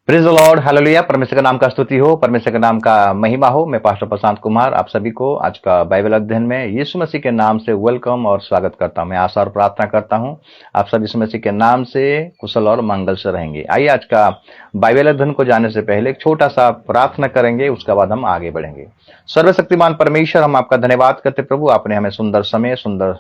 Praise the Lord, hallelujah. परमेश्वर का नाम का स्तुति हो, परमेश्वर के नाम का महिमा हो। मैं पास्टर प्रशांत कुमार आप सभी को आज का बाइबल अध्ययन में यीशु मसीह के नाम से वेलकम और स्वागत करता हूं। मैं आशा और प्रार्थना करता हूं आप सब यीशु मसीह के नाम से कुशल और मंगल से रहेंगे। आइए आज का बाइबल अध्ययन को जाने से पहले एक छोटा सा प्रार्थना करेंगे, उसके बाद हम आगे बढ़ेंगे। सर्वशक्तिमान परमेश्वर, हम आपका धन्यवाद करते प्रभु, आपने हमें सुंदर समय, सुंदर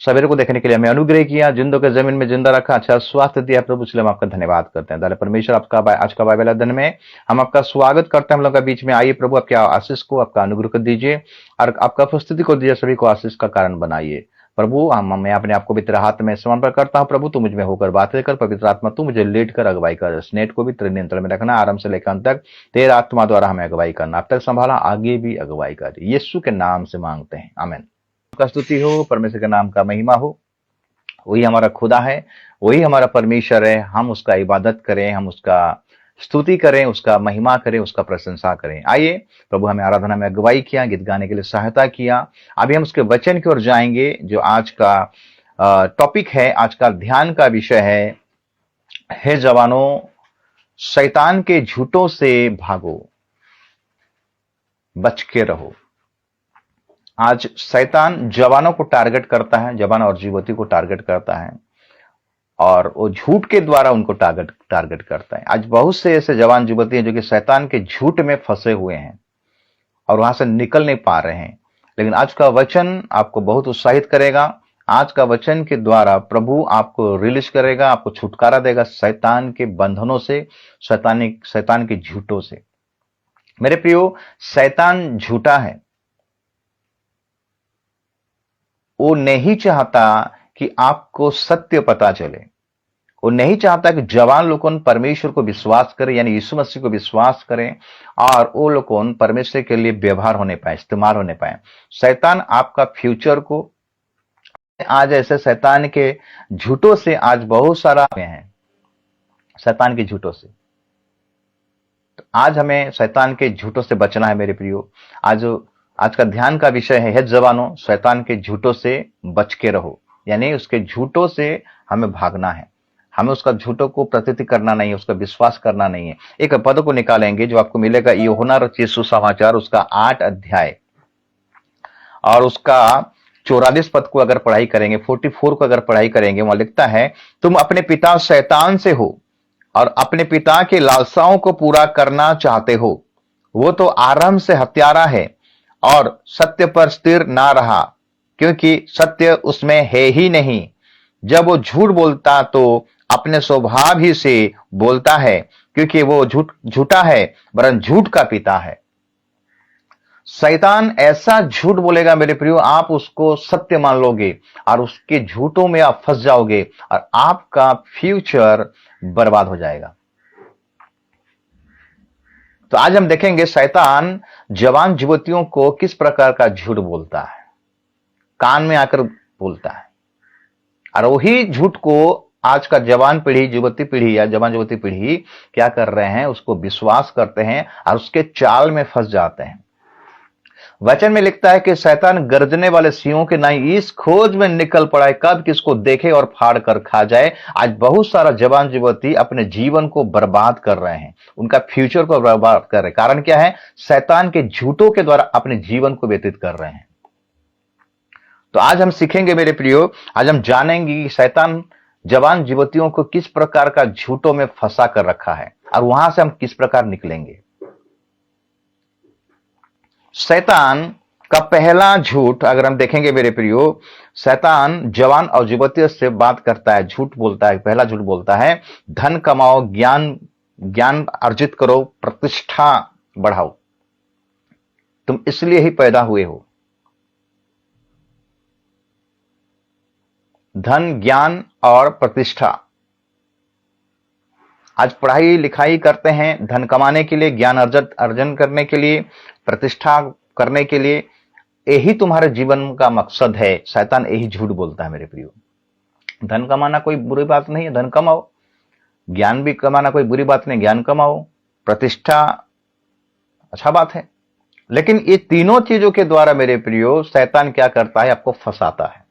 सवेरे को देखने के लिए हमें अनुग्रह किया, जिंदों के जमीन में जिंदा रखा, अच्छा स्वास्थ्य दिया प्रभु, इसलिए हम आपका धन्यवाद करते हैं। दादा परमेश्वर, आपका आज का बाइबल अध्ययन में हम आपका स्वागत करते हैं। हम लोग के बीच में आइए प्रभु, आपके आशीष को, आपका अनुग्रह को दीजिए और आपका उपस्थिति को दीजिए, सभी को आशीष का कारण बनाइए प्रभु। मैं अपने आप को भी तेरे हाथ में समर्पण करता हूं प्रभु। तू मुझ में होकर बातें कर, पवित्र आत्मा तू मुझे लीड कर, अगुवाई कर। स्नेट को भी तेरे नियंत्रण में रखना, आरंभ से लेकर अंत तक तेरे आत्मा द्वारा हमें अगुवाई करना, अब तक संभाला, आगे भी अगुवाई कर। यीशु के नाम से मांगते हैं, आमीन। का स्तुति हो, परमेश्वर के नाम का महिमा हो। वही हमारा खुदा है, वही हमारा परमेश्वर है। हम उसका इबादत करें, हम उसका स्तुति करें, उसका महिमा करें, उसका प्रशंसा करें। आइए, प्रभु हमें आराधना में अगुवाई किया, गीत गाने के लिए सहायता किया। अभी हम उसके वचन की ओर जाएंगे, जो आज का टॉपिक है, आज का ध्यान का विषय है, हे जवानों, शैतान के झूठों से भागो, बच के रहो। आज शैतान जवानों को टारगेट करता है, जवान और युवती को टारगेट करता है और वो झूठ के द्वारा उनको टारगेट करता है। आज बहुत से ऐसे जवान युवती हैं जो कि शैतान के झूठ में फंसे हुए हैं और वहां से निकल नहीं पा रहे हैं। लेकिन आज का वचन आपको बहुत उत्साहित करेगा। आज का वचन के द्वारा प्रभु आपको रिलीज करेगा, आपको छुटकारा देगा शैतान के बंधनों से, शैतान के झूठों से। मेरे प्रियो, शैतान झूठा है। वो नहीं चाहता कि आपको सत्य पता चले। वो नहीं चाहता कि जवान लोगों परमेश्वर को विश्वास करें, यानी यीशु मसीह को विश्वास करें और वो लोगों परमेश्वर के लिए व्यवहार होने पाए, इस्तेमाल होने पाए। शैतान आपका फ्यूचर को, आज ऐसे शैतान के झूठों से आज बहुत सारा है, शैतान के झूठों से। तो आज हमें शैतान के झूठों से बचना है मेरे प्रियो। आज का ध्यान का विषय है, हे जवानों, शैतान के झूठों से बच के रहो, यानी उसके झूठों से हमें भागना है। हमें उसका झूठों को प्रतीति करना नहीं है, उसका विश्वास करना नहीं है। एक पद को निकालेंगे जो आपको मिलेगा, यूहन्ना रचित सुसमाचार, उसका 8 अध्याय और उसका 44 पद को अगर पढ़ाई करेंगे, 44 को अगर पढ़ाई करेंगे, वहां लिखता है, तुम अपने पिता शैतान से हो और अपने पिता के लालसाओं को पूरा करना चाहते हो। वो तो आरंभ से हत्यारा है और सत्य पर स्थिर ना रहा, क्योंकि सत्य उसमें है ही नहीं। जब वो झूठ बोलता तो अपने स्वभाव ही से बोलता है, क्योंकि वो झूठा है, वरन झूठ का पिता है। शैतान ऐसा झूठ बोलेगा मेरे प्रियो, आप उसको सत्य मान लोगे और उसके झूठों में आप फंस जाओगे और आपका फ्यूचर बर्बाद हो जाएगा। तो आज हम देखेंगे शैतान जवान युवतियों को किस प्रकार का झूठ बोलता है, कान में आकर बोलता है। और वही झूठ को आज का जवान पीढ़ी, युवती पीढ़ी या जवान युवती पीढ़ी क्या कर रहे हैं, उसको विश्वास करते हैं और उसके चाल में फंस जाते हैं। वचन में लिखता है कि शैतान गर्जने वाले सिंहों के नाई इस खोज में निकल पड़ा है, कब किसको देखे और फाड़ कर खा जाए। आज बहुत सारा जवान युवती अपने जीवन को बर्बाद कर रहे हैं, उनका फ्यूचर को बर्बाद कर रहे हैं। कारण क्या है? शैतान के झूठों के द्वारा अपने जीवन को व्यतीत कर रहे हैं। तो आज हम सीखेंगे मेरे प्रियो, आज हम जानेंगे कि शैतान जवान युवतियों को किस प्रकार का झूठों में फंसा कर रखा है और वहां से हम किस प्रकार निकलेंगे। शैतान का पहला झूठ अगर हम देखेंगे मेरे प्रियो, शैतान जवान और युवतियों से बात करता है, झूठ बोलता है। पहला झूठ बोलता है, धन कमाओ, ज्ञान अर्जित करो, प्रतिष्ठा बढ़ाओ, तुम इसलिए ही पैदा हुए हो। धन, ज्ञान और प्रतिष्ठा। आज पढ़ाई लिखाई करते हैं धन कमाने के लिए, ज्ञान अर्जन करने के लिए, प्रतिष्ठा करने के लिए। यही तुम्हारे जीवन का मकसद है। शैतान यही झूठ बोलता है मेरे प्रियो। धन कमाना कोई बुरी बात नहीं है, धन कमाओ। ज्ञान भी कमाना कोई बुरी बात नहीं, ज्ञान कमाओ। प्रतिष्ठा अच्छा बात है। लेकिन ये तीनों चीजों के द्वारा मेरे प्रियो शैतान क्या करता है? आपको फंसाता है।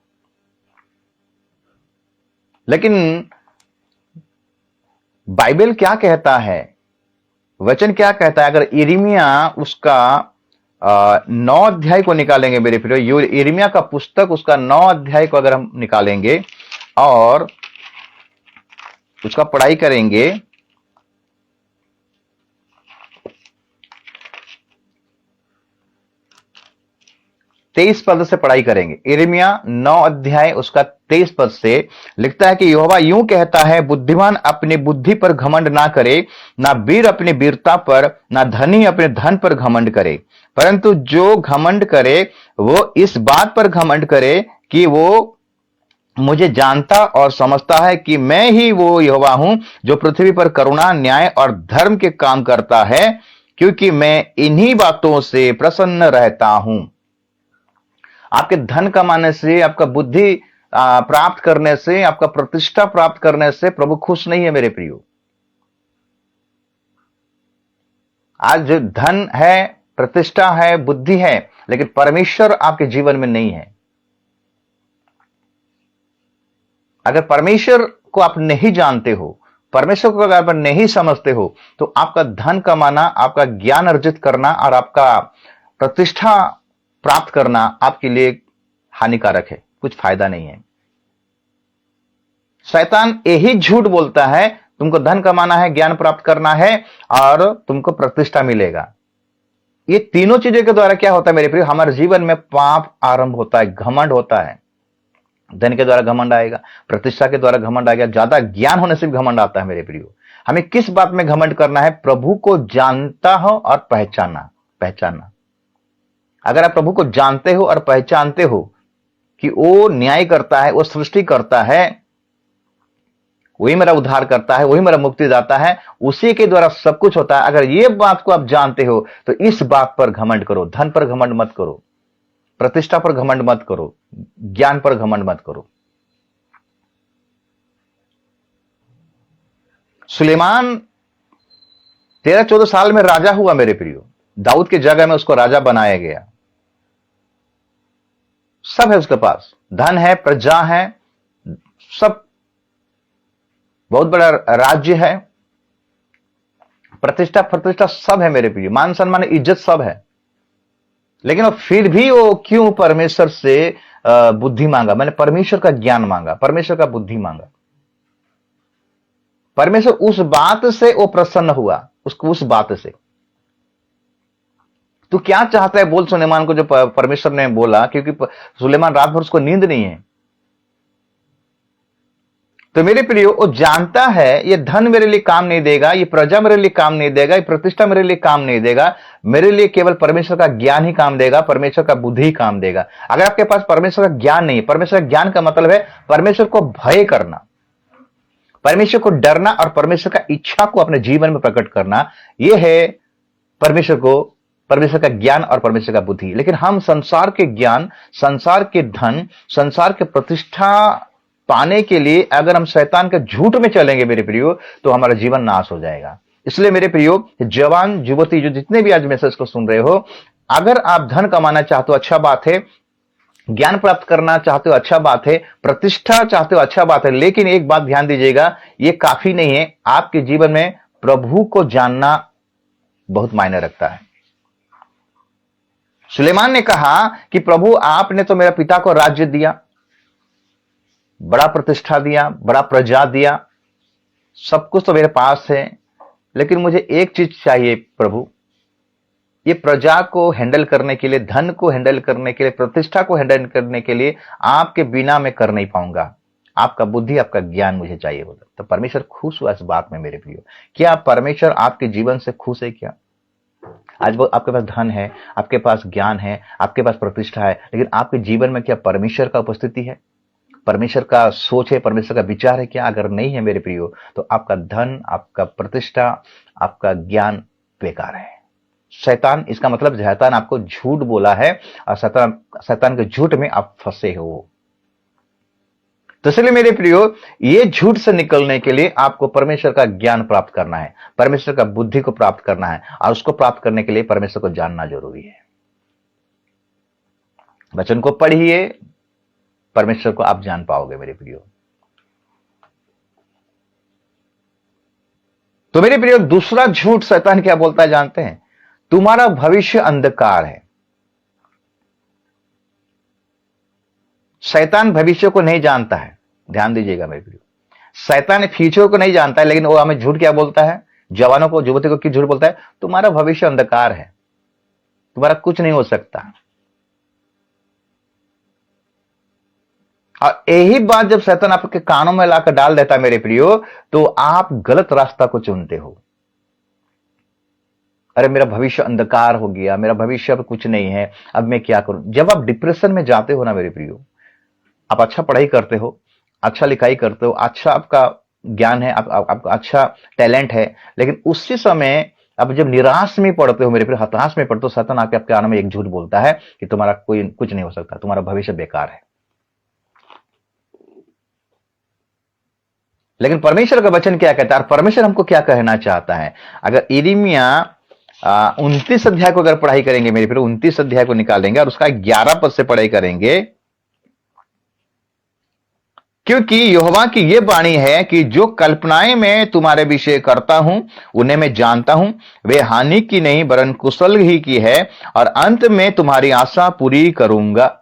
लेकिन बाइबल क्या कहता है? वचन क्या कहता है? अगर यिर्मयाह उसका 9 अध्याय को निकालेंगे मेरे प्रियो, यिर्मयाह का पुस्तक उसका 9 अध्याय को अगर हम निकालेंगे और उसका पढ़ाई करेंगे, 23 पद से पढ़ाई करेंगे। यिर्मयाह 9 अध्याय उसका 23 पद से लिखता है कि यहोवा यूं कहता है, बुद्धिमान अपनी बुद्धि पर घमंड ना करे, ना वीर अपनी वीरता पर, ना धनी अपने धन पर घमंड करे, परंतु जो घमंड करे वो इस बात पर घमंड करे कि वो मुझे जानता और समझता है कि मैं ही वो यहोवा हूं जो पृथ्वी पर करुणा, न्याय और धर्म के काम करता है, क्योंकि मैं इन्हीं बातों से प्रसन्न रहता हूं। आपके धन कमाने से, आपका बुद्धि प्राप्त करने से, आपका प्रतिष्ठा प्राप्त करने से प्रभु खुश नहीं है मेरे प्रियो। आज जो धन है, प्रतिष्ठा है, बुद्धि है, लेकिन परमेश्वर आपके जीवन में नहीं है। अगर परमेश्वर को आप नहीं जानते हो, परमेश्वर को अगर आप नहीं समझते हो, तो आपका धन कमाना, आपका ज्ञान अर्जित करना और आपका प्रतिष्ठा प्राप्त करना आपके लिए हानिकारक है, कुछ फायदा नहीं है। शैतान यही झूठ बोलता है, तुमको धन कमाना है, ज्ञान प्राप्त करना है और तुमको प्रतिष्ठा मिलेगा। ये तीनों चीजों के द्वारा क्या होता है मेरे प्रिय? हमारे जीवन में पाप आरंभ होता है, घमंड होता है। धन के द्वारा घमंड आएगा, प्रतिष्ठा के द्वारा घमंड आएगा, ज्यादा ज्ञान होने से भी घमंड आता है मेरे प्रियो। हमें किस बात में घमंड करना है? प्रभु को जानता हो और पहचानना। अगर आप प्रभु को जानते हो और पहचानते हो कि वो न्याय करता है, वो सृष्टि करता है, वही मेरा उद्धार करता है, वही मेरा मुक्ति दाता है, उसी के द्वारा सब कुछ होता है, अगर ये बात को आप जानते हो तो इस बात पर घमंड करो। धन पर घमंड मत करो, प्रतिष्ठा पर घमंड मत करो, ज्ञान पर घमंड मत करो। सुलेमान 13-14 साल में राजा हुआ मेरे प्रियो। दाऊद की जगह में उसको राजा बनाया गया। सब है उसके पास, धन है, प्रजा है, सब, बहुत बड़ा राज्य है, प्रतिष्ठा सब है मेरे प्रियो, मान सम्मान इज्जत सब है। लेकिन वो फिर भी वो क्यों परमेश्वर से बुद्धि मांगा? मैंने परमेश्वर का ज्ञान मांगा, परमेश्वर का बुद्धि मांगा। परमेश्वर उस बात से वो प्रसन्न हुआ, उसको उस बात से। तू क्या चाहता है बोल सुलेमान को, जो परमेश्वर ने बोला, क्योंकि सुलेमान रात भर उसको नींद नहीं है। तो मेरे प्रियो, वो जानता है ये धन मेरे लिए काम नहीं देगा, ये प्रजा मेरे लिए काम नहीं देगा, ये प्रतिष्ठा मेरे लिए काम नहीं देगा, मेरे लिए केवल परमेश्वर का ज्ञान ही काम देगा, परमेश्वर का बुद्धि ही काम देगा। अगर आपके पास परमेश्वर का ज्ञान नहीं है, परमेश्वर का ज्ञान का मतलब है परमेश्वर को भय करना, परमेश्वर को डरना और परमेश्वर का इच्छा को अपने जीवन में प्रकट करना, यह है परमेश्वर का ज्ञान और परमेश्वर का बुद्धि। लेकिन हम संसार के ज्ञान, संसार के धन, संसार के प्रतिष्ठा पाने के लिए अगर हम शैतान के झूठ में चलेंगे मेरे प्रियो, तो हमारा जीवन नाश हो जाएगा। इसलिए मेरे प्रियो, जवान युवती जो जितने भी आज मैसेज को सुन रहे हो, अगर आप धन कमाना चाहते हो अच्छा बात है, ज्ञान प्राप्त करना चाहते हो अच्छा बात है, प्रतिष्ठा चाहते हो अच्छा बात है, लेकिन एक बात ध्यान दीजिएगा, ये काफी नहीं है। आपके जीवन में प्रभु को जानना बहुत मायने रखता है। सुलेमान ने कहा कि प्रभु आपने तो मेरे पिता को राज्य दिया, बड़ा प्रतिष्ठा दिया, बड़ा प्रजा दिया, सब कुछ तो मेरे पास है, लेकिन मुझे एक चीज चाहिए प्रभु, ये प्रजा को हैंडल करने के लिए, धन को हैंडल करने के लिए, प्रतिष्ठा को हैंडल करने के लिए आपके बिना मैं कर नहीं पाऊंगा। आपका बुद्धि, आपका ज्ञान मुझे चाहिए बोला। तो परमेश्वर खुश हुआ इस बात में मेरे प्रियो। क्या परमेश्वर आपके जीवन से खुश है? क्या आज वो आपके पास धन है, आपके पास ज्ञान है, आपके पास प्रतिष्ठा है, लेकिन आपके जीवन में क्या परमेश्वर का उपस्थिति है? परमेश्वर का सोच है, परमेश्वर का विचार है क्या? अगर नहीं है मेरे प्रियो, तो आपका धन, आपका प्रतिष्ठा, आपका ज्ञान बेकार है। शैतान, इसका मतलब शैतान आपको झूठ बोला है और शैतान के झूठ में आप फंसे हो। तो इसलिए मेरे प्रियो, ये झूठ से निकलने के लिए आपको परमेश्वर का ज्ञान प्राप्त करना है, परमेश्वर का बुद्धि को प्राप्त करना है, और उसको प्राप्त करने के लिए परमेश्वर को जानना जरूरी है। वचन को पढ़िए, परमेश्वर को आप जान पाओगे मेरे प्रियो। तो मेरे प्रियो, दूसरा झूठ शैतान क्या बोलता है जानते हैं? तुम्हारा भविष्य अंधकार है। शैतान भविष्य को नहीं जानता है, ध्यान दीजिएगा मेरे प्रियो। शैतान फ्यूचर को नहीं जानता है, लेकिन वो हमें झूठ क्या बोलता है? जवानों को, युवती को क्यों झूठ बोलता है? तुम्हारा भविष्य अंधकार है, तुम्हारा कुछ नहीं हो सकता। और यही बात जब शैतान आपके कानों में लाकर डाल देता है मेरे प्रियो, तो आप गलत रास्ता को चुनते हो। अरे मेरा भविष्य अंधकार हो गया, मेरा भविष्य अब कुछ नहीं है, अब मैं क्या करूं? जब आप डिप्रेशन में जाते हो ना मेरे प्रियो, आप अच्छा पढ़ाई करते हो, अच्छा लिखाई करते हो, अच्छा आपका ज्ञान है, आपका अच्छा टैलेंट है, लेकिन उसी समय आप जब निराश में पड़ते हो मेरे प्रियो, हताश में पड़ते हो, शैतान आके आपके कानों में एक झूठ बोलता है कि तुम्हारा कोई कुछ नहीं हो सकता, तुम्हारा भविष्य बेकार है। लेकिन परमेश्वर का वचन क्या कहता है? और परमेश्वर हमको क्या कहना चाहता है? अगर यिर्मयाह 29 अध्याय को अगर पढ़ाई करेंगे मेरे फिर 29 अध्याय को निकालेंगे और उसका 11 पद से पढ़ाई करेंगे, क्योंकि यहोवा की यह वाणी है कि जो कल्पनाएं मैं तुम्हारे विषय करता हूं उन्हें मैं जानता हूं, वे हानि की नहीं वरन कुशल ही की है, और अंत में तुम्हारी आशा पूरी करूंगा।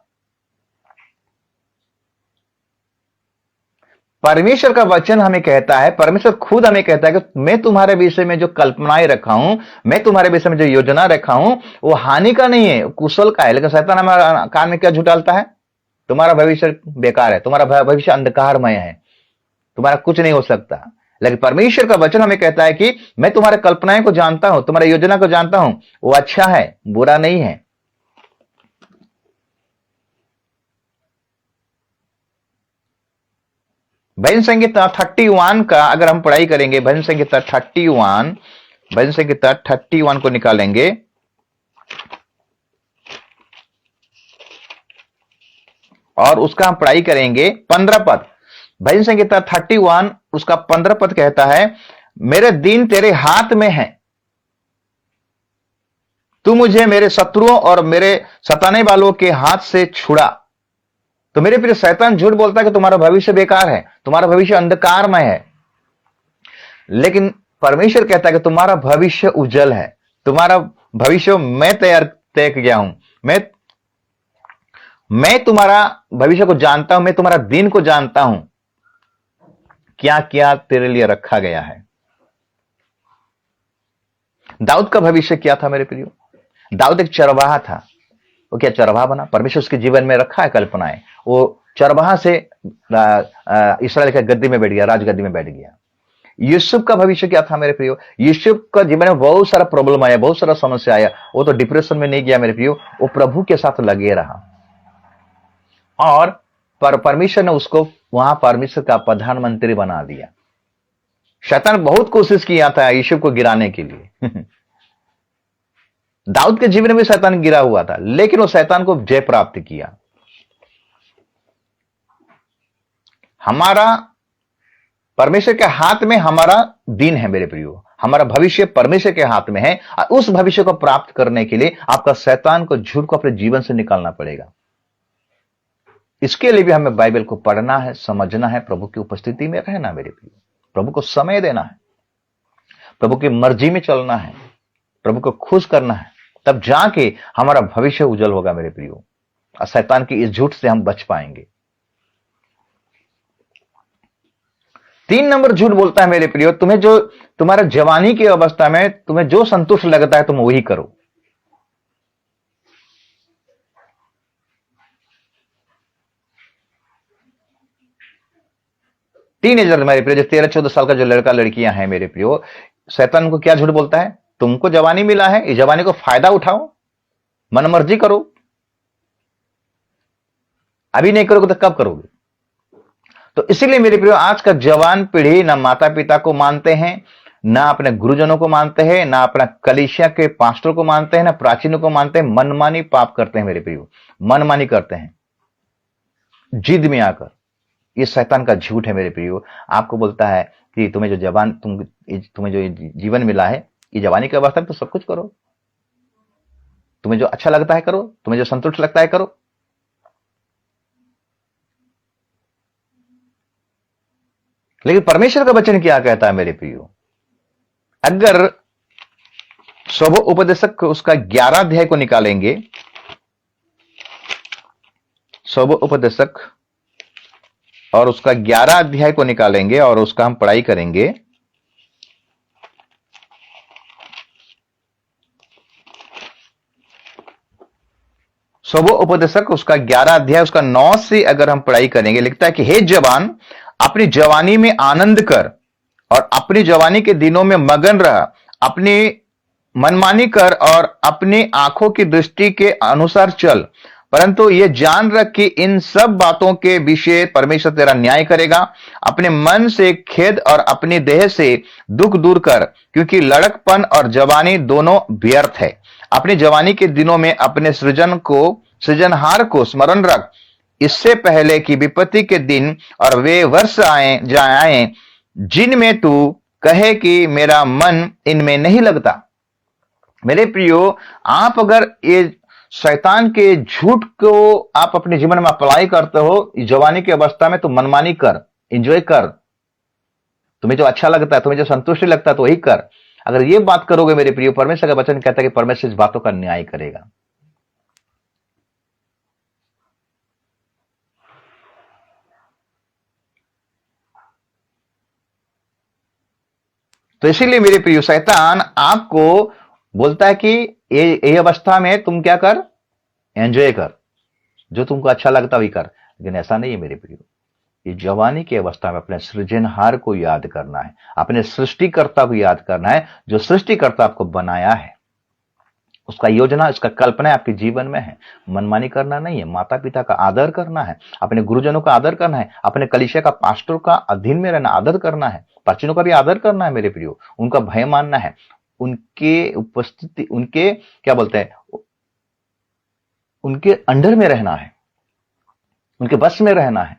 परमेश्वर का वचन हमें कहता है, परमेश्वर खुद हमें कहता है कि मैं तुम्हारे विषय में जो कल्पनाएं रखा हूं, मैं तुम्हारे विषय में जो योजना रखा हूं, वो हानि का नहीं है, कुशल का है। लेकिन शैतान हमारे कान में क्या झूठ डालता है? तुम्हारा भविष्य बेकार है, तुम्हारा भविष्य अंधकारमय है, तुम्हारा कुछ नहीं हो सकता। लेकिन परमेश्वर का वचन हमें कहता है कि मैं तुम्हारे कल्पनाएं को जानता हूं, तुम्हारी योजना को जानता हूं, वो अच्छा है, बुरा नहीं है। भजन संहिता 31 का अगर हम पढ़ाई करेंगे, भजन संहिता 31, भजन संहिता 31 को निकालेंगे और उसका हम पढ़ाई करेंगे 15 पद। भजन संहिता 31 उसका 15 पद कहता है, मेरे दिन तेरे हाथ में है, तू मुझे मेरे शत्रुओं और मेरे सताने वालों के हाथ से छुड़ा। तो मेरे प्रिय, शैतान झूठ बोलता है कि तुम्हारा भविष्य बेकार है, तुम्हारा भविष्य अंधकारमय है, लेकिन परमेश्वर कहता है कि तुम्हारा भविष्य उज्जवल है, तुम्हारा भविष्य मैं तय किया हूं, मैं तुम्हारा भविष्य को जानता हूं, मैं तुम्हारा दिन को जानता हूं, क्या क्या तेरे लिए रखा गया है। दाऊद का भविष्य क्या था मेरे प्रियो? दाऊद एक चरवाहा था। वो क्या चरवाहा बना? परमेश्वर उसके जीवन में रखा है कल्पनाएं, वो चरवाहा से इस्राएल के गद्दी में बैठ गया, राजगद्दी में बैठ गया। यूसुफ का भविष्य क्या था मेरे प्रियो? यूसुफ का जीवन में बहुत सारा प्रॉब्लम आया, बहुत सारा समस्या आया, वो तो डिप्रेशन में नहीं गया मेरे प्रियो, वो प्रभु के साथ लगे रहा और परमेश्वर ने उसको वहां परमेश्वर का प्रधानमंत्री बना दिया। शैतान बहुत कोशिश किया था यूसुफ को गिराने के लिए दाऊद के जीवन में शैतान गिरा हुआ था, लेकिन वो शैतान को जय प्राप्त किया। हमारा परमेश्वर के हाथ में हमारा दिन है मेरे प्रियो, हमारा भविष्य परमेश्वर के हाथ में है, और उस भविष्य को प्राप्त करने के लिए आपका शैतान को, झूठ को अपने जीवन से निकालना पड़ेगा। इसके लिए भी हमें बाइबल को पढ़ना है, समझना है, प्रभु की उपस्थिति में रहना मेरे प्रियो, प्रभु को समय देना है, प्रभु की मर्जी में चलना है, प्रभु को खुश करना है, तब जाके हमारा भविष्य उज्जवल होगा मेरे प्रियो, और शैतान की इस झूठ से हम बच पाएंगे। 3 नंबर झूठ बोलता है मेरे प्रियो, तुम्हें जो तुम्हारा जवानी की अवस्था में तुम्हें जो संतुष्ट लगता है तुम वही करो। टीनेजर मेरे प्रियो, जो 13-14 साल का जो लड़का लड़कियां हैं मेरे प्रियो, शैतान को क्या झूठ बोलता है? तुमको जवानी मिला है, इस जवानी को फायदा उठाओ, मन मर्जी करो, अभी नहीं करोगे तो कब करोगे? तो इसीलिए मेरे प्रियो, आज का जवान पीढ़ी ना माता पिता को मानते हैं, ना अपने गुरुजनों को मानते हैं, ना अपना कलीसिया के पास्टर को मानते हैं, ना प्राचीनों को मानते हैं, मनमानी पाप करते हैं मेरे प्रियो, मनमानी करते हैं जिद में आकर। ये शैतान का झूठ है मेरे प्रियो। आपको बोलता है कि तुम्हें जो जवान तुम्हें जो जीवन मिला है, ये जवानी की अवस्था में तो सब कुछ करो, तुम्हें जो अच्छा लगता है करो, तुम्हें जो संतुष्ट लगता है करो। लेकिन परमेश्वर का वचन क्या कहता है मेरे प्रियो? अगर स्वोपदेशक उसका 11 अध्याय को निकालेंगे, स्वोपदेशक और उसका 11 अध्याय को निकालेंगे और उसका हम पढ़ाई करेंगे, स्वोपदेशक उसका 11 अध्याय उसका 9 से अगर हम पढ़ाई करेंगे, लिखता है कि हे जवान, अपनी जवानी में आनंद कर और अपनी जवानी के दिनों में मगन रह, अपनी मनमानी कर और अपनी आंखों की दृष्टि के अनुसार चल, परंतु ये जान रख कि इन सब बातों के विषय परमेश्वर तेरा न्याय करेगा। अपने मन से खेद और अपनी देह से दुख दूर कर, क्योंकि लड़कपन और जवानी दोनों व्यर्थ है। अपनी जवानी के दिनों में अपने सृजनहार को स्मरण रख, इससे पहले कि विपत्ति के दिन और वे वर्ष आए जिनमें तू कहे कि मेरा मन इनमें नहीं लगता। मेरे प्रियो, आप अगर ये शैतान के झूठ को आप अपने जीवन में अप्लाई करते हो, जवानी की अवस्था में, तो मनमानी कर, एंजॉय कर, तुम्हें जो अच्छा लगता है, तुम्हें जो संतुष्टि लगता है तो वही कर। अगर ये बात करोगे मेरे प्रियो, परमेश्वर का वचन कहता है कि परमेश्वर इस बातों का न्याय करेगा। तो इसीलिए मेरे प्रियो, शैतान आपको बोलता है कि ये अवस्था में तुम क्या कर, एंजॉय कर, जो तुमको अच्छा लगता वही कर। लेकिन ऐसा नहीं है मेरे प्रियो, ये जवानी की अवस्था में अपने सृजनहार को याद करना है, अपने सृष्टिकर्ता को याद करना है, जो सृष्टिकर्ता आपको बनाया है, उसका योजना, उसका कल्पना आपके जीवन में है। मनमानी करना नहीं है, माता पिता का आदर करना है, अपने गुरुजनों का आदर करना है, अपने कलीसिया का पास्टर का अधीन में रहना, आदर करना है, प्राचीनों का भी आदर करना है मेरे प्रियो, उनका भय मानना है, उनके उपस्थिति, उनके क्या बोलते हैं, उनके अंडर में रहना है, उनके बस में रहना है,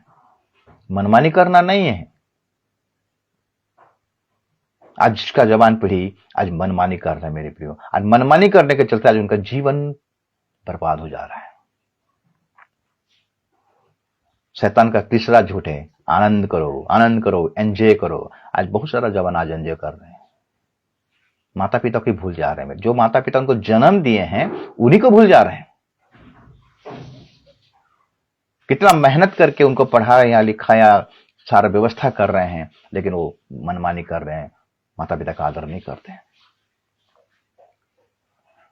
मनमानी करना नहीं है। आज का जवान पीढ़ी आज मनमानी कर रहा है मेरे प्रियो, आज मनमानी करने के चलते आज उनका जीवन बर्बाद हो जा रहा है। शैतान का तीसरा झूठ है आनंद करो, एंजॉय करो। आज बहुत सारा जवान आज एंजॉय कर रहे हैं, माता पिता को भूल जा रहे हैं। जो माता पिता उनको जन्म दिए हैं उन्हीं को भूल जा रहे हैं। कितना मेहनत करके उनको पढ़ाया लिखाया, सारा व्यवस्था कर रहे हैं, लेकिन वो मनमानी कर रहे हैं, माता पिता का आदर नहीं करते हैं।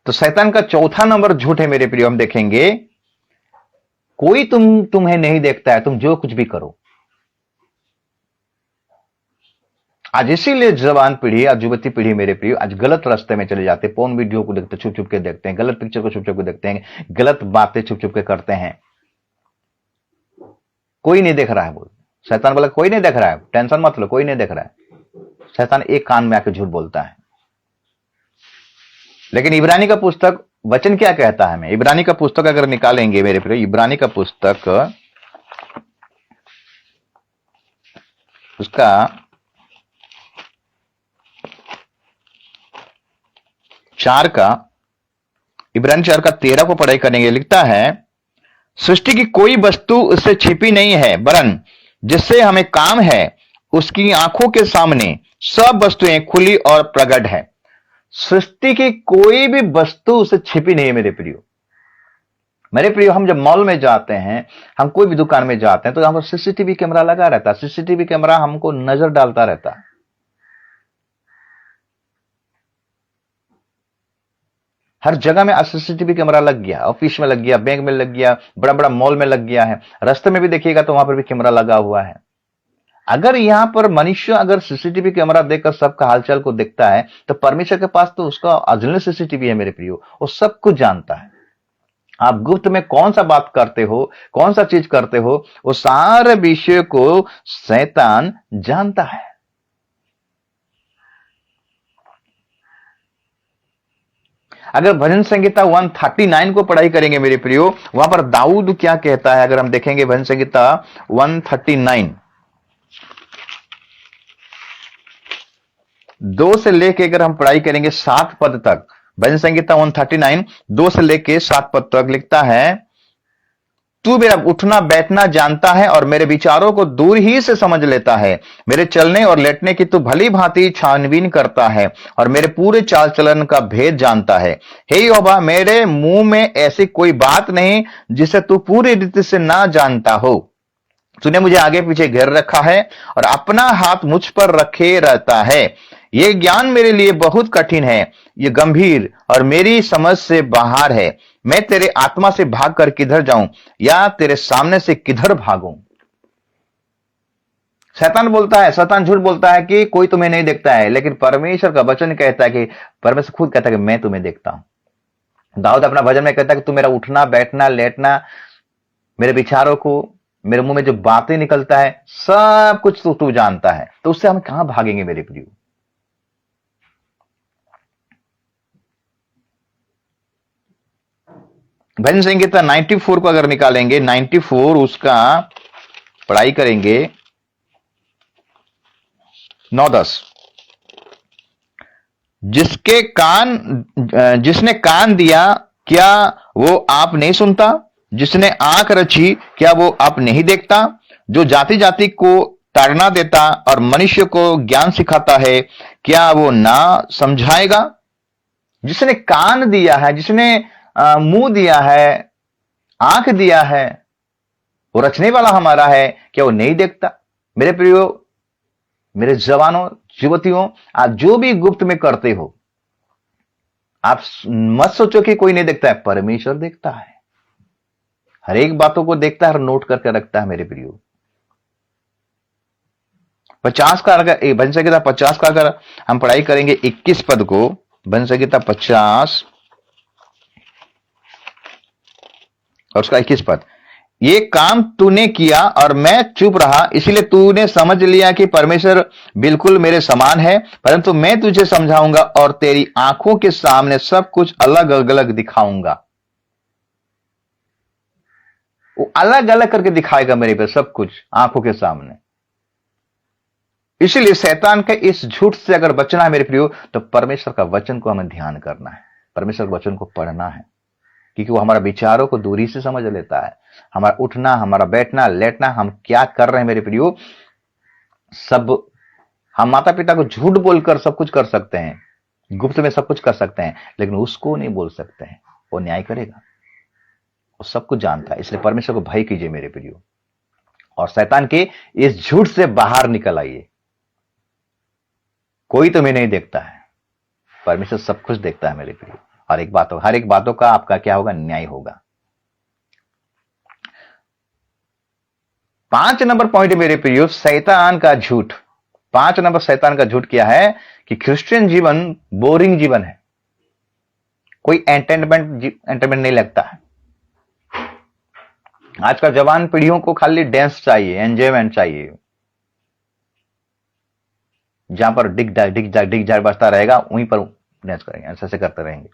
तो शैतान का चौथा नंबर झूठ है मेरे प्रियो, हम देखेंगे, कोई तुम्हें नहीं देखता है, तुम जो कुछ भी करो। आज इसीलिए जवान पीढ़ी, आज युवती पीढ़ी मेरे प्रियो आज गलत रास्ते में चले जाते हैं, पोर्न वीडियो को देखते, छुप छुप के देखते हैं, गलत पिक्चर को छुप छुप के देखते हैं, गलत बातें छुप छुप के करते हैं। कोई नहीं देख रहा है, बोल शैतान बोला कोई नहीं देख रहा है, टेंशन मत लो, कोई नहीं देख रहा है। शैतान एक कान में आके झूठ बोलता है। लेकिन इब्रानी का पुस्तक वचन क्या कहता है हमें? इब्रानी का पुस्तक अगर निकालेंगे मेरे प्रिय, इब्रानी का पुस्तक उसका 4 का, इब्रानी 4 का 13 को पढ़ाई करेंगे, लिखता है, सृष्टि की कोई वस्तु उससे छिपी नहीं है, वरन जिससे हमें काम है उसकी आंखों के सामने सब वस्तुएं खुली और प्रकट है। सृष्टि की कोई भी वस्तु उससे छिपी नहीं है मेरे प्रियो। मेरे प्रियो, हम जब मॉल में जाते हैं, हम कोई भी दुकान में जाते हैं, तो यहाँ पर सीसीटीवी कैमरा लगा रहता है। सीसीटीवी कैमरा हमको नजर डालता रहता है। हर जगह में आज सीसीटीवी कैमरा लग गया, ऑफिस में लग गया, बैंक में लग गया, बड़ा बड़ा मॉल में लग गया है, रास्ते में भी देखिएगा तो वहां पर भी कैमरा लगा हुआ है। अगर यहां पर मनुष्य अगर सीसीटीवी कैमरा देखकर सबका हालचाल को देखता है, तो परमेश्वर के पास तो उसका ओरिजिनल सीसीटीवी है मेरे प्रियो, वो सब कुछ जानता है। आप गुप्त में कौन सा बात करते हो, कौन सा चीज करते हो, वो सारे विषय को शैतान जानता है। अगर भजन संहिता 139 को पढ़ाई करेंगे मेरे प्रियो, वहां पर दाऊद क्या कहता है, अगर हम देखेंगे भजन संहिता 139 2 से लेके अगर हम पढ़ाई करेंगे 7 पद तक, भजन संहिता 139 2 से लेके 7 पद तक लिखता है, तू मेरा उठना बैठना जानता है और मेरे विचारों को दूर ही से समझ लेता है। मेरे चलने और लेटने की तू भली भांति छानबीन करता है और मेरे पूरे चाल चलन का भेद जानता है। हे यहोवा, मेरे मुंह में ऐसी कोई बात नहीं जिसे तू पूरी रीति से ना जानता हो। तूने मुझे आगे पीछे घेर रखा है और अपना हाथ मुझ पर रखे रहता है। ये ज्ञान मेरे लिए बहुत कठिन है, ये गंभीर और मेरी समझ से बाहर है। मैं तेरे आत्मा से भागकर किधर जाऊं या तेरे सामने से किधर भागूं। शैतान बोलता है, शैतान झूठ बोलता है कि कोई तुम्हें नहीं देखता है, लेकिन परमेश्वर का वचन कहता है कि परमेश्वर खुद कहता है कि मैं तुम्हें देखता हूं। दाऊद अपना भजन में कहता है कि तू मेरा उठना बैठना लेटना, मेरे विचारों को, मेरे मुंह में जो बातें निकलता है, सब कुछ तू जानता है। तो उससे हम कहां भागेंगे मेरे प्रियो। भजन संहिता 94 को अगर निकालेंगे, 94 उसका पढ़ाई करेंगे 9-10। जिसने कान दिया क्या वो आप नहीं सुनता? जिसने आंख रची क्या वो आप नहीं देखता? जो जाति जाति को ताड़ना देता और मनुष्य को ज्ञान सिखाता है, क्या वो ना समझाएगा? जिसने कान दिया है, जिसने मुंह दिया है, आंख दिया है, वो रचने वाला हमारा है, क्या वो नहीं देखता? मेरे प्रियो, मेरे जवानों, युवतियों, आप जो भी गुप्त में करते हो, आप मत सोचो कि कोई नहीं देखता है। परमेश्वर देखता है, हर एक बातों को देखता है और नोट करके रखता है मेरे प्रियो। 50 का अगर भजन संहिता 50 का अगर हम पढ़ाई करेंगे 21 पद को, भजन संहिता 50 और उसका 21 पद, ये काम तूने किया और मैं चुप रहा, इसलिए तूने समझ लिया कि परमेश्वर बिल्कुल मेरे समान है, परंतु मैं तुझे समझाऊंगा और तेरी आंखों के सामने सब कुछ अलग अलग दिखाऊंगा। वो अलग अलग करके दिखाएगा मेरे पे सब कुछ आंखों के सामने। इसलिए शैतान के इस झूठ से अगर बचना है मेरे प्रियो, तो परमेश्वर का वचन को हमें ध्यान करना है, परमेश्वर के वचन को पढ़ना है, क्योंकि वो हमारा विचारों को दूरी से समझ लेता है। हमारा उठना, हमारा बैठना लेटना, हम क्या कर रहे हैं मेरे प्रियो, सब हम माता पिता को झूठ बोलकर सब कुछ कर सकते हैं, गुप्त में सब कुछ कर सकते हैं, लेकिन उसको नहीं बोल सकते हैं। वो न्याय करेगा, वो सब कुछ जानता है। इसलिए परमेश्वर को भय कीजिए मेरे प्रियो, और शैतान के इस झूठ से बाहर निकल आइए। कोई तुम्हें नहीं देखता है, परमेश्वर सब कुछ देखता है मेरे प्रियो। हर एक बातों का आपका क्या होगा, न्याय होगा। 5 नंबर पॉइंट मेरे प्रियो, शैतान का झूठ। 5 नंबर शैतान का झूठ क्या है कि क्रिश्चियन जीवन बोरिंग जीवन है, कोई एंटरटेनमेंट नहीं लगता है। आज का जवान पीढ़ियों को खाली डांस चाहिए, एंजॉयमेंट चाहिए, जहां पर डिग जाग बजता रहेगा वहीं पर डांस करेंगे, ऐसे करते रहेंगे।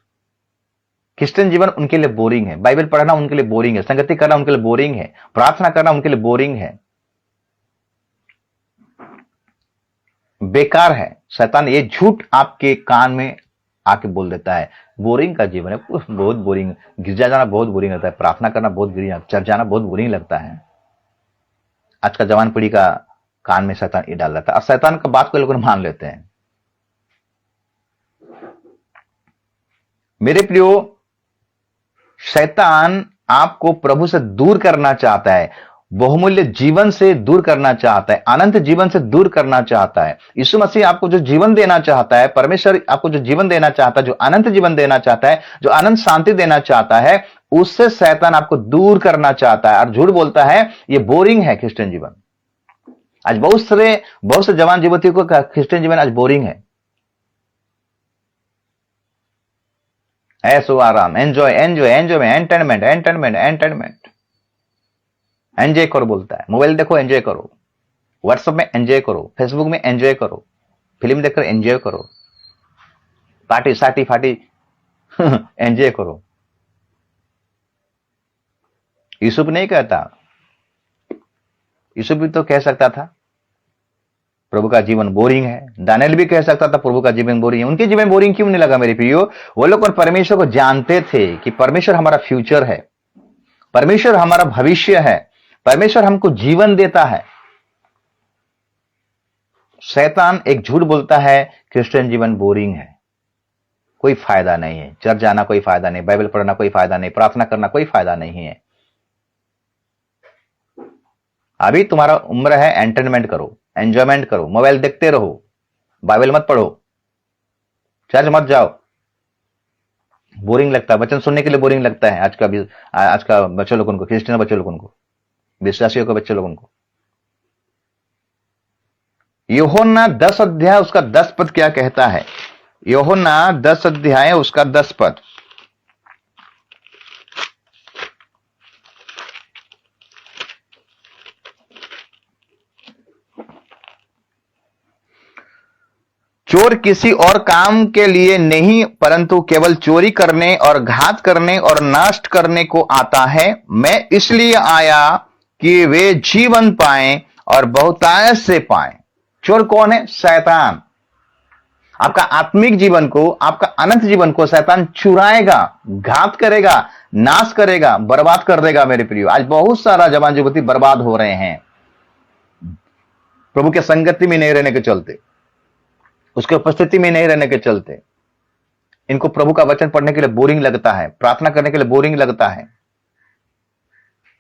क्रिश्चियन जीवन उनके लिए बोरिंग है, बाइबल पढ़ना उनके लिए बोरिंग है, संगति करना उनके लिए बोरिंग है, प्रार्थना करना उनके लिए बोरिंग है, बेकार है। शैतान ये झूठ आपके कान में आके बोल देता है, बोरिंग का जीवन है, बहुत बोरिंग, गिरजा जाना बहुत बोरिंग लगता है, प्रार्थना करना बहुत बोरिंग, चर्च जाना बहुत बोरिंग लगता है। आज का जवान पीढ़ी का कान में शैतान ये डाल देता है, और शैतान का बात को लोग मान लेते हैं। मेरे प्रियो, शैतान आपको प्रभु से दूर करना चाहता है, बहुमूल्य जीवन से दूर करना चाहता है, अनंत जीवन से दूर करना चाहता है। यीशु मसीह आपको जो जीवन देना चाहता है, परमेश्वर आपको जो जीवन देना चाहता है, जो अनंत जीवन देना चाहता है, जो अनंत शांति देना चाहता है, उससे शैतान आपको दूर करना चाहता है और झूठ बोलता है ये बोरिंग है क्रिश्चियन जीवन। आज बहुत से जवान युवतियों को क्रिश्चियन जीवन आज बोरिंग है। ऐसो आराम, एंजॉय एंटरटेनमेंट एंजॉय करो बोलता है। मोबाइल देखो, एंजॉय करो, व्हाट्सएप में एंजॉय करो, फेसबुक में एंजॉय करो, फिल्म देखकर एंजॉय करो, पार्टी साटी फाटी एंजॉय करो। यूसुफ नहीं कहता, यूसुफ भी तो कह सकता था प्रभु का जीवन बोरिंग है, दानियल भी कह सकता था प्रभु का जीवन बोरिंग है। उनके जीवन बोरिंग क्यों नहीं लगा मेरे प्रियो? वो लोग परमेश्वर को जानते थे कि परमेश्वर हमारा फ्यूचर है, परमेश्वर हमारा भविष्य है, परमेश्वर हमको जीवन देता है। शैतान एक झूठ बोलता है, क्रिश्चियन जीवन बोरिंग है, कोई फायदा नहीं है, चर्च जाना कोई फायदा नहीं, बाइबल पढ़ना कोई फायदा नहीं, प्रार्थना करना कोई फायदा नहीं है। अभी तुम्हारा उम्र है, एंटरटेनमेंट करो, एंजॉयमेंट करो, मोबाइल देखते रहो, बाइबल मत पढ़ो, चर्च मत जाओ। बोरिंग लगता है, वचन सुनने के लिए बोरिंग लगता है आज का बच्चे लोगों को, क्रिश्चियन बच्चे लोगों को, विश्वासियों के बच्चे लोगों को। यूहन्ना 10 अध्याय उसका 10 पद क्या कहता है? यूहन्ना 10 अध्याय उसका 10 पद। चोर किसी और काम के लिए नहीं, परंतु केवल चोरी करने और घात करने और नष्ट करने को आता है। मैं इसलिए आया कि वे जीवन पाएं और बहुतायत से पाएं। चोर कौन है? शैतान। आपका आत्मिक जीवन को, आपका अनंत जीवन को शैतान चुराएगा, घात करेगा, नाश करेगा, बर्बाद कर देगा। मेरे प्रियो, आज बहुत सारा जवान युवती बर्बाद हो रहे हैं प्रभु के संगति में नहीं रहने के चलते, उसके उपस्थिति में नहीं रहने के चलते। इनको प्रभु का वचन पढ़ने के लिए बोरिंग लगता है, प्रार्थना करने के लिए बोरिंग लगता है,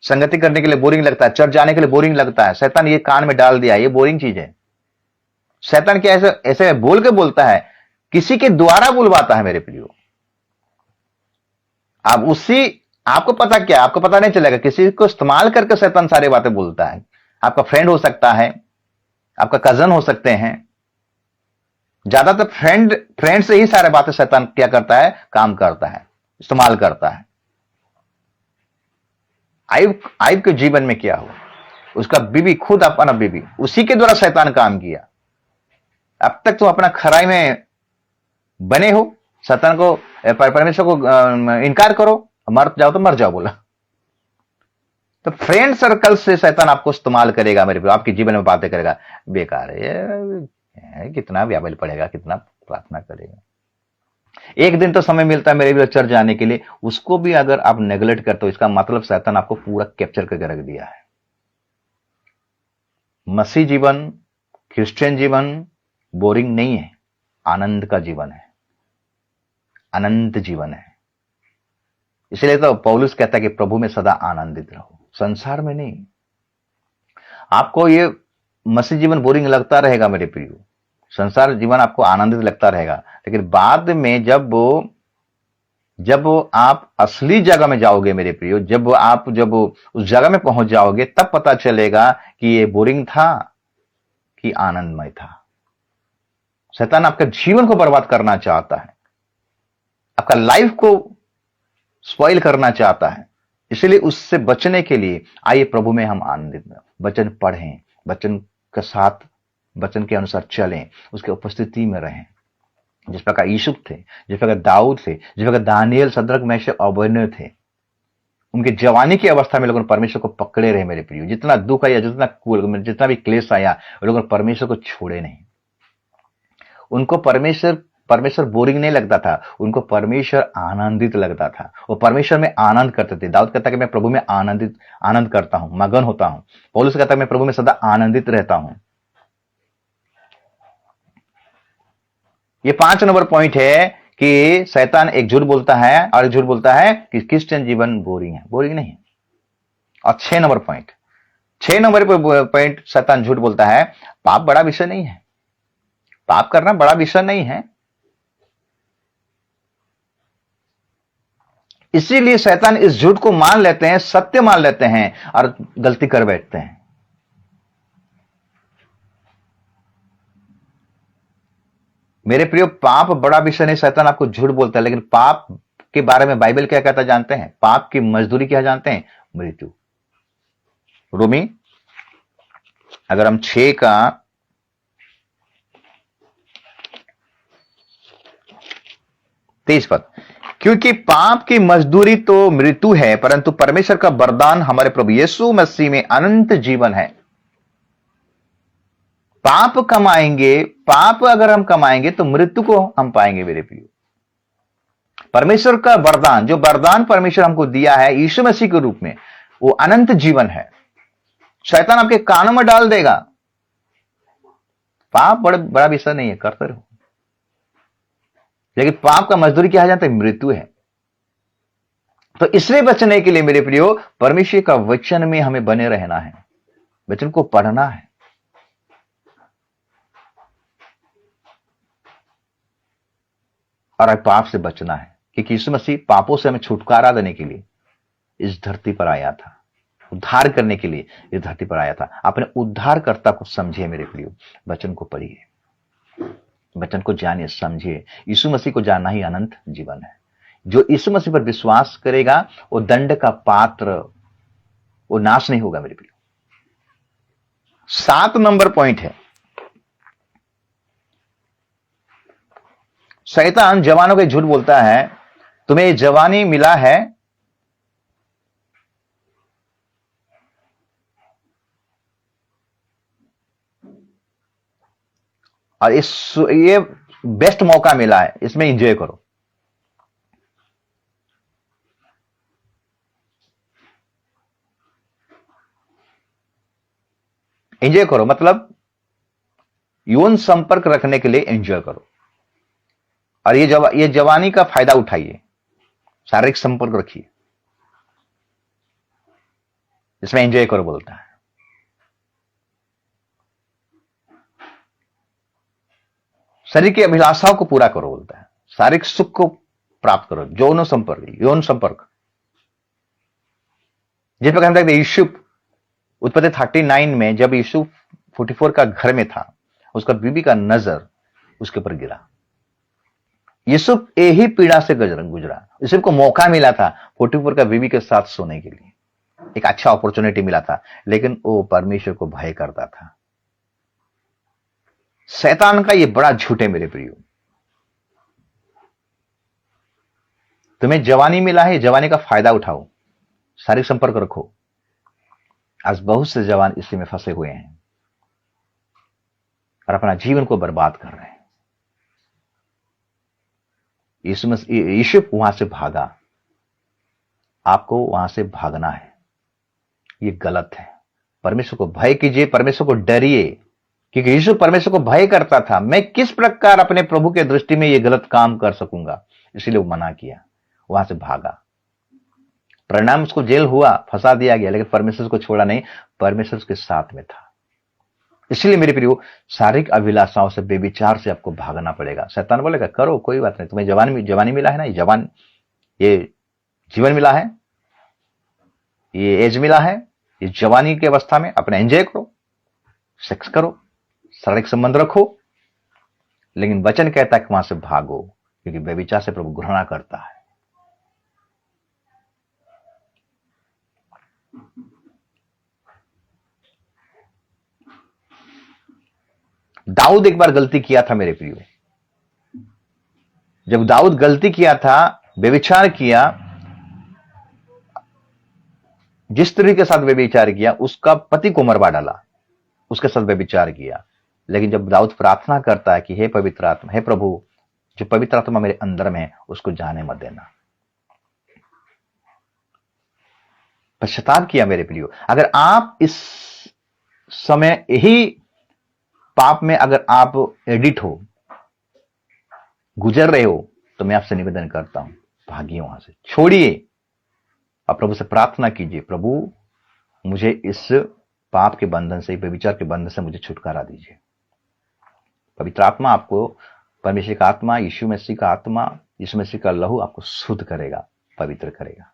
संगति करने के लिए बोरिंग लगता है, चर्च जाने के लिए बोरिंग लगता है। शैतान ये कान में डाल दिया, ये बोरिंग चीज है। शैतान क्या ऐसे ऐसे बोल के बोलता है, किसी के द्वारा बुलवाता है। मेरे प्रियो, अब आपको पता क्या, आपको पता नहीं चलेगा, किसी को इस्तेमाल करके शैतान सारी बातें बोलता है। आपका फ्रेंड हो सकता है, आपका कजन हो सकते हैं। ज्यादातर फ्रेंड से ही सारे बातें शैतान क्या करता है, काम करता है, इस्तेमाल करता है। आयुब के जीवन में क्या हुआ? उसका बीवी, खुद अपना बीवी, उसी के द्वारा शैतान काम किया। अब तक तुम अपना खराई में बने हो, शैतान को, परमेश्वर को इनकार करो, मर जाओ तो मर जाओ बोला। तो फ्रेंड सर्कल से शैतान आपको इस्तेमाल करेगा। मेरे प्रियो, आपके जीवन में बातें करेगा, बेकार है, कितना बाइबल पढ़ेगा, कितना प्रार्थना करेगा। एक दिन तो समय मिलता है मेरे भी चर्च जाने के लिए, उसको भी अगर आप नेग्लेक्ट करते हो, इसका मतलब शैतान आपको पूरा कैप्चर करके रख दिया है। मसीह जीवन, क्रिश्चियन जीवन बोरिंग नहीं है, आनंद का जीवन है, अनंत जीवन है। इसलिए तो पौलुस कहता है कि प्रभु में सदा आनंदित रहो, संसार में नहीं। आपको ये मसीह जीवन बोरिंग लगता रहेगा मेरे प्रियो, संसार जीवन आपको आनंदित लगता रहेगा, लेकिन बाद में जब आप असली जगह में जाओगे मेरे प्रियो, जब उस जगह में पहुंच जाओगे, तब पता चलेगा कि ये बोरिंग था कि आनंदमय था। शैतान आपके जीवन को बर्बाद करना चाहता है, आपका लाइफ को स्पॉइल करना चाहता है। इसलिए उससे बचने के लिए आइए प्रभु में हम आनंदित हैं, वचन पढ़ें, वचन के साथ, वचन के अनुसार चलें, उसके उपस्थिति में रहें। जिस प्रकार यूसुफ थे, जिस प्रकार दाऊद थे, जिस प्रकार दानियल, शद्रक, मेशक, अबेदनगो थे, उनकी जवानी की अवस्था में लोगों ने परमेश्वर को पकड़े रहे। मेरे प्रियो, जितना दुख आया, जितना भी क्लेश आया, लोगों ने परमेश्वर को छोड़े नहीं। उनको परमेश्वर बोरिंग नहीं लगता था, उनको परमेश्वर आनंदित लगता था। वो परमेश्वर में आनंद करते थे। दाऊद कहता है कि मैं प्रभु में आनंद करता हूं, मगन होता हूं। पौलुस कहता है मैं प्रभु में सदा आनंदित रहता हूं। ये 5 नंबर पॉइंट है कि शैतान एक झूठ बोलता है, और एक झूठ बोलता है कि क्रिश्चियन जीवन बोरिंग है। बोरिंग नहीं है। और 6 नंबर पॉइंट शैतान झूठ बोलता है, पाप बड़ा विषय नहीं है, पाप करना बड़ा विषय नहीं है। इसीलिए शैतान इस झूठ को मान लेते हैं, सत्य मान लेते हैं और गलती कर बैठते हैं। मेरे प्रियो, पाप बड़ा विषय नहीं, शैतान आपको झूठ बोलता है। लेकिन पाप के बारे में बाइबल क्या कहता जानते हैं? पाप की मजदूरी क्या जानते हैं? मृत्यु। रोमी, अगर हम 6 का 23 पद, क्योंकि पाप की मजदूरी तो मृत्यु है, परंतु परमेश्वर का वरदान हमारे प्रभु यीशु मसीह में अनंत जीवन है। पाप अगर हम कमाएंगे तो मृत्यु को हम पाएंगे मेरे प्रियो। परमेश्वर का वरदान, जो वरदान परमेश्वर हमको दिया है यीशु मसीह के रूप में, वो अनंत जीवन है। शैतान आपके कानों में डाल देगा, पाप बड़ा विषय नहीं है, करते रहो, लेकिन पाप का मजदूरी क्या है जानते हैं? मृत्यु है। तो इसलिए बचने के लिए मेरे प्रियो, परमेश्वर का वचन में हमें बने रहना है, वचन को पढ़ना है। और पाप से बचना है, क्योंकि यीशु मसीह पापों से हमें छुटकारा देने के लिए इस धरती पर आया था, उद्धार करने के लिए इस धरती पर आया था। अपने उद्धारकर्ता को समझिए मेरे प्रियो, वचन को पढ़िए, वचन को जानिए, समझिए। यीशु मसीह को जानना ही अनंत जीवन है। जो यीशु मसीह पर विश्वास करेगा वो दंड का पात्र, वो नाश नहीं होगा मेरे प्रियो। 7 नंबर पॉइंट है, शैतान जवानों के झूठ बोलता है, तुम्हें ये जवानी मिला है, और ये बेस्ट मौका मिला है, इसमें एंजॉय करो। एंजॉय करो मतलब यौन संपर्क रखने के लिए एंजॉय करो, और ये जवानी का फायदा उठाइए, शारीरिक संपर्क रखिए, इसमें एंजॉय करो बोलता है। शरीर की अभिलाषाओं को पूरा करो बोलता है, शारीरिक सुख को प्राप्त करो, यौन संपर्क। जिस प्रकार हम देखते यीशु उत्पत्ति 39 में, जब यीशु 44 का घर में था, उसका बीबी का नजर उसके ऊपर गिरा। यूसुफ यही पीड़ा से गुजरा। यूसुफ को मौका मिला था 44 का बीबी के साथ सोने के लिए, एक अच्छा अपॉर्चुनिटी मिला था, लेकिन वो परमेश्वर को भय करता था। शैतान का ये बड़ा झूठ है मेरे प्रियो। तुम्हें जवानी मिला है, जवानी का फायदा उठाओ, शारीरिक संपर्क रखो। आज बहुत से जवान इसी में फंसे हुए हैं और अपना जीवन को बर्बाद कर रहे हैं। यीशु वहां से भागा, आपको वहां से भागना है। ये गलत है। परमेश्वर को भय कीजिए, परमेश्वर को डरिए, क्योंकि यीशु परमेश्वर को भय करता था। मैं किस प्रकार अपने प्रभु के दृष्टि में ये गलत काम कर सकूंगा, इसीलिए वो मना किया, वहां से भागा। परिणाम उसको जेल हुआ, फंसा दिया गया, लेकिन परमेश्वर को छोड़ा नहीं, परमेश्वर उसके साथ में था। इसलिए मेरे प्रियो, शारीरिक अभिलाषाओं से, बेविचार से आपको भागना पड़ेगा। शैतान बोलेगा करो, कोई बात नहीं, तुम्हें जवानी मिला है ना, ये जीवन मिला है, ये एज मिला है, ये जवानी की अवस्था में अपना एंजॉय करो, सेक्स करो, शारीरिक संबंध रखो। लेकिन वचन कहता है कि वहां से भागो, क्योंकि बेविचार से प्रभु घृणा करता है। दाऊद एक बार गलती किया था मेरे प्रियो। जब दाऊद गलती किया था, व्यभिचार किया, जिस स्त्री के साथ व्यभिचार किया उसका पति को मरवा डाला, उसके साथ व्यभिचार किया। लेकिन जब दाऊद प्रार्थना करता है कि हे पवित्र आत्मा, हे प्रभु, जो पवित्र आत्मा मेरे अंदर में है उसको जाने मत देना, पश्चाताप किया मेरे प्रियो। अगर आप इस समय यही पाप में अगर आप एडिट हो, गुजर रहे हो, तो मैं आपसे निवेदन करता हूं, भागिए, वहां से छोड़िए और प्रभु से प्रार्थना कीजिए, प्रभु मुझे इस पाप के बंधन से, व्यभिचार के बंधन से मुझे छुटकारा दीजिए। पवित्र आत्मा आपको, परमेश्वर का आत्मा, यीशु मसीह का आत्मा, यीशु मसीह का लहू आपको शुद्ध करेगा, पवित्र करेगा।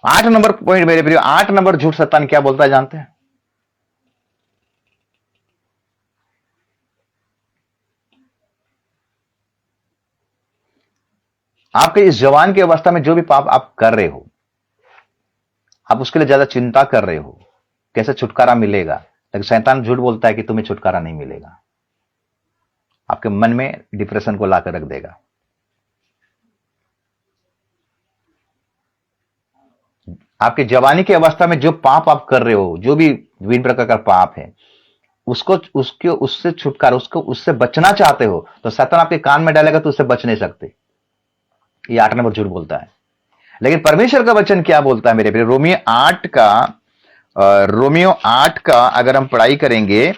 8 नंबर पॉइंट मेरे प्रिय, 8 नंबर झूठ शैतान क्या बोलता है जानते हैं? आपके इस जवान की अवस्था में जो भी पाप आप कर रहे हो, आप उसके लिए ज्यादा चिंता कर रहे हो, कैसे छुटकारा मिलेगा, लेकिन शैतान झूठ बोलता है कि तुम्हें छुटकारा नहीं मिलेगा। आपके मन में डिप्रेशन को लाकर रख देगा। आपके जवानी की अवस्था में जो पाप आप कर रहे हो, जो भी विभिन्न प्रकार का पाप है, उससे छुटकारा, उससे बचना चाहते हो, तो शैतान आपके कान में डालेगा तो उससे बच नहीं सकते। ये 8 नंबर झूठ बोलता है। लेकिन परमेश्वर का वचन क्या बोलता है मेरे प्रिय? रोमियो 8 का अगर हम पढ़ाई करेंगे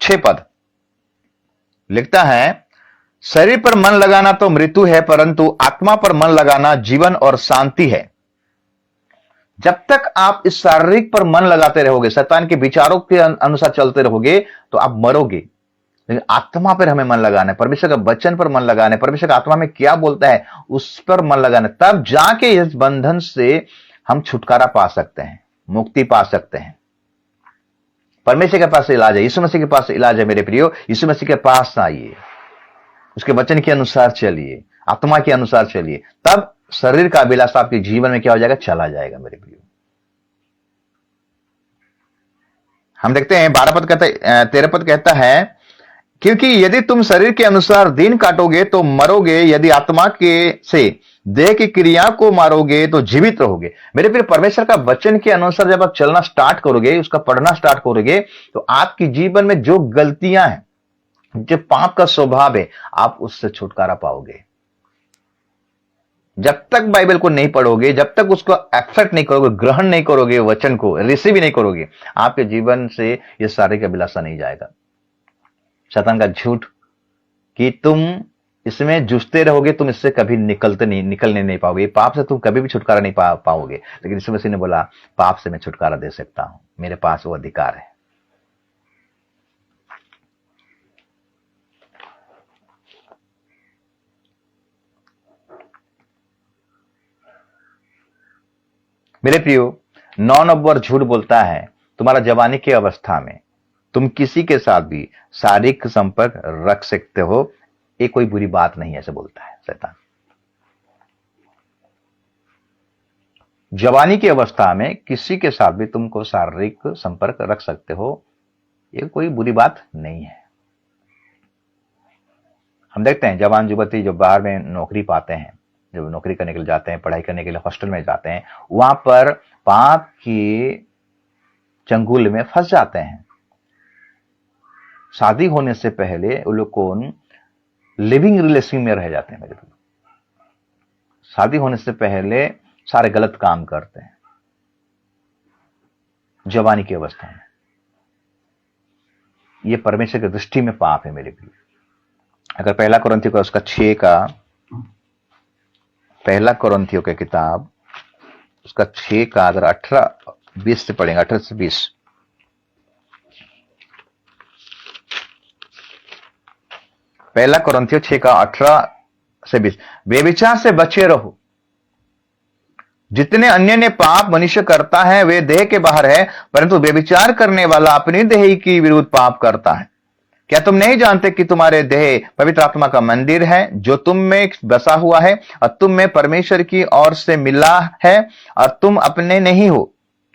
6 पद लिखता है, शरीर पर मन लगाना तो मृत्यु है, परंतु आत्मा पर मन लगाना जीवन और शांति है। जब तक आप इस शारीरिक पर मन लगाते रहोगे, शैतान के विचारों के अनुसार चलते रहोगे, तो आप मरोगे। लेकिन आत्मा पर हमें मन लगाना है, परमेश्वर का वचन पर मन लगाना है, परमेश्वर का आत्मा में क्या बोलता है उस पर मन लगाना है, तब जाके इस बंधन से हम छुटकारा पा सकते हैं, मुक्ति पा सकते हैं। परमेश्वर के पास इलाज है, यीशु मसीह के पास इलाज है मेरे प्रियो। यीशु मसीह के पास आइए, उसके वचन के अनुसार चलिए, आत्मा के अनुसार चलिए, तब शरीर का अभिलाषा आपके जीवन में क्या हो जाएगा? चला जाएगा मेरे प्रियो। हम देखते हैं 12 पद कहता, 13 पद कहता है, क्योंकि यदि तुम शरीर के अनुसार दिन काटोगे तो मरोगे, यदि आत्मा के से देह की क्रिया को मारोगे तो जीवित रहोगे। मेरे प्रिय, परमेश्वर का वचन के अनुसार जब आप चलना स्टार्ट करोगे, उसका पढ़ना स्टार्ट करोगे, तो आपके जीवन में जो गलतियां हैं, जो पाप का स्वभाव है, आप उससे छुटकारा पाओगे। जब तक बाइबल को नहीं पढ़ोगे, जब तक उसको एक्सेप्ट नहीं करोगे, ग्रहण नहीं करोगे, वचन को रिसीव ही नहीं करोगे, आपके जीवन से यह शारीरिक अभिलाषा नहीं जाएगा। शैतान का झूठ कि तुम इसमें जूझते रहोगे, तुम इससे कभी निकलने नहीं पाओगे, पाप से तुम कभी भी छुटकारा नहीं पाओगे। लेकिन यीशु मसीह ने बोला, पाप से मैं छुटकारा दे सकता हूं, मेरे पास वो अधिकार है। मेरे प्रियो, 9 नंबर झूठ बोलता है, तुम्हारा जवानी की अवस्था में तुम किसी के साथ भी शारीरिक संपर्क रख सकते हो, ये कोई बुरी बात नहीं है, ऐसे बोलता है शैतान। जवानी की अवस्था में किसी के साथ भी तुमको शारीरिक संपर्क रख सकते हो, ये कोई बुरी बात नहीं है। हम देखते हैं जवान युवती जो बाहर में नौकरी पाते हैं, जब नौकरी करने के लिए जाते हैं, पढ़ाई करने के लिए हॉस्टल में जाते हैं, वहां पर पाप के चंगुल में फंस जाते हैं। शादी होने से पहले वो लोग कौन लिविंग रिलेशन में रह जाते हैं मेरे को। शादी होने से पहले सारे गलत काम करते हैं जवानी की अवस्था में। ये परमेश्वर की दृष्टि में पाप है मेरे प्रिय। अगर पहला कुरिन्थियों का उसका 6 का, पहला कुरिन्थियों की किताब उसका 6 का अगर 18-20 से पढ़ेंगे, 18 से 20, पहला कुरिन्थियों 6 का 18 से 20, व्यभिचार से बचे रहो। जितने अन्य ने पाप मनुष्य करता है वे देह के बाहर है, परंतु व्यभिचार करने वाला अपनी देह की विरुद्ध पाप करता है। क्या तुम नहीं जानते कि तुम्हारे देह पवित्र आत्मा का मंदिर है, जो तुम में बसा हुआ है और तुम में परमेश्वर की ओर से मिला है, और तुम अपने नहीं हो,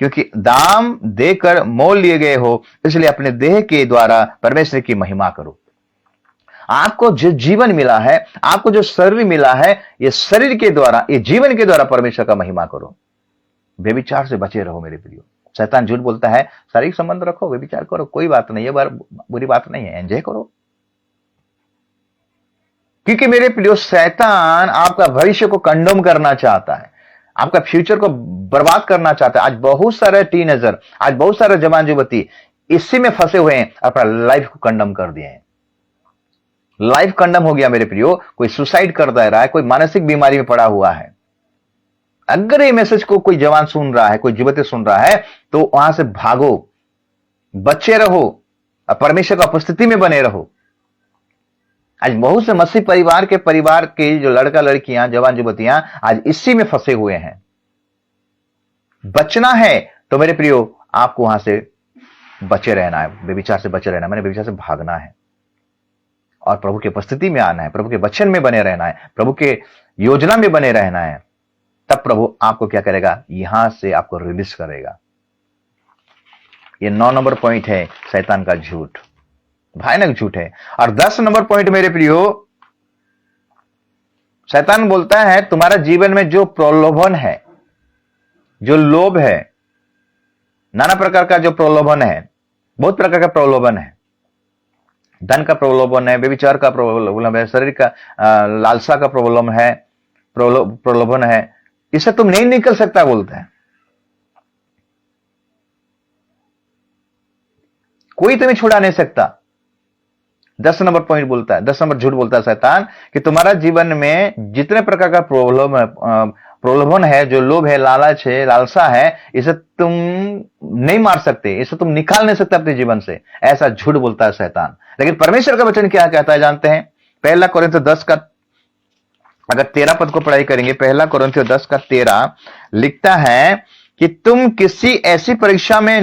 क्योंकि दाम देकर मोल लिए गए हो, इसलिए अपने देह के द्वारा परमेश्वर की महिमा करो। आपको जो जीवन मिला है, आपको जो शरीर मिला है, ये शरीर के द्वारा, ये जीवन के द्वारा परमेश्वर का महिमा करो। व्यभिचार से बचे रहो मेरे प्रियो। शैतान झूठ बोलता है, शारीरिक संबंध रखो, व्यभिचार करो, कोई बात नहीं है, बुरी बात नहीं है, एंजॉय करो। क्योंकि मेरे प्रियो, शैतान आपका भविष्य को कंडम करना चाहता है, आपका फ्यूचर को बर्बाद करना चाहता है। आज बहुत सारे टीनेजर, आज बहुत सारे जवान युवती इसी में फंसे हुए हैं, अपना लाइफ को कंडम कर दिए हैं। लाइफ कंडम हो गया मेरे प्रियो। कोई सुसाइड कर दे रहा है, कोई मानसिक बीमारी में पड़ा हुआ है। अगर ये मैसेज को कोई जवान सुन रहा है, कोई युवती सुन रहा है, तो वहां से भागो, बचे रहो, परमेश्वर की उपस्थिति में बने रहो। आज बहुत से मसीह परिवार के जो लड़का लड़कियां, जवान युवतियां आज इसी में फंसे हुए हैं। बचना है तो मेरे प्रियो, आपको वहां से बचे रहना है, व्यभिचार से बचे रहना, मैंने व्यभिचार से भागना है और प्रभु की उपस्थिति में आना है, प्रभु के वचन में बने रहना है, प्रभु के योजना में बने रहना है। तब प्रभु आपको क्या करेगा? यहां से आपको रिलीज करेगा। ये 9 नंबर पॉइंट है शैतान का झूठ, भयानक झूठ है। और 10 नंबर पॉइंट मेरे प्रियो, शैतान बोलता है तुम्हारा जीवन में जो प्रलोभन है, जो लोभ है, नाना प्रकार का जो प्रलोभन है, बहुत प्रकार का प्रलोभन है, धन का प्रलोभन है, व्यभिचार का प्रलोभन है, शरीर का लालसा का प्रलोभन है, प्रलोभन है, इससे तुम नहीं निकल सकता बोलता है। कोई तुम्हें छुड़ा नहीं सकता। 10 नंबर पॉइंट बोलता है, 10 नंबर झूठ बोलता है शैतान कि तुम्हारा जीवन में जितने प्रकार का प्रलोभन है, जो लोभ है, लालच है, लालसा है, इसे तुम नहीं मार सकते, इसे तुम निकाल नहीं सकते अपने जीवन से। ऐसा झूठ बोलता है शैतान। लेकिन परमेश्वर का वचन क्या कहता है जानते हैं? पहला कोरिन्थियों 10 का अगर 13 पद को पढ़ाई करेंगे, पहला कोरिन्थियों 10 का 13 लिखता है कि तुम किसी ऐसी परीक्षा में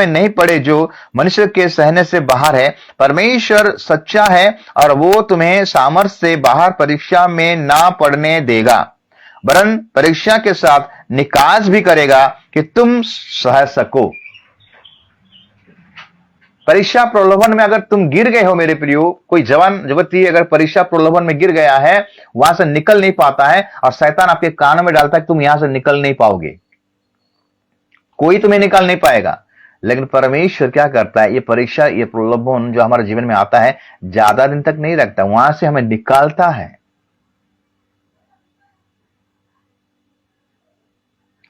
नहीं पड़े जो मनुष्य के सहने से बाहर है। परमेश्वर सच्चा है और वो तुम्हें सामर्थ्य से बाहर परीक्षा में ना पड़ने देगा, वरन परीक्षा के साथ निकास भी करेगा कि तुम सह सको। परीक्षा प्रलोभन में अगर तुम गिर गए हो मेरे प्रियो, कोई जवान युवती अगर परीक्षा प्रलोभन में गिर गया है, वहां से निकल नहीं पाता है और शैतान आपके कानों में डालता है कि तुम यहां से निकल नहीं पाओगे, कोई तुम्हें निकाल नहीं पाएगा। लेकिन परमेश्वर क्या करता है? ये परीक्षा, ये प्रलोभन जो हमारे जीवन में आता है, ज्यादा दिन तक नहीं रखता, वहां से हमें निकालता है।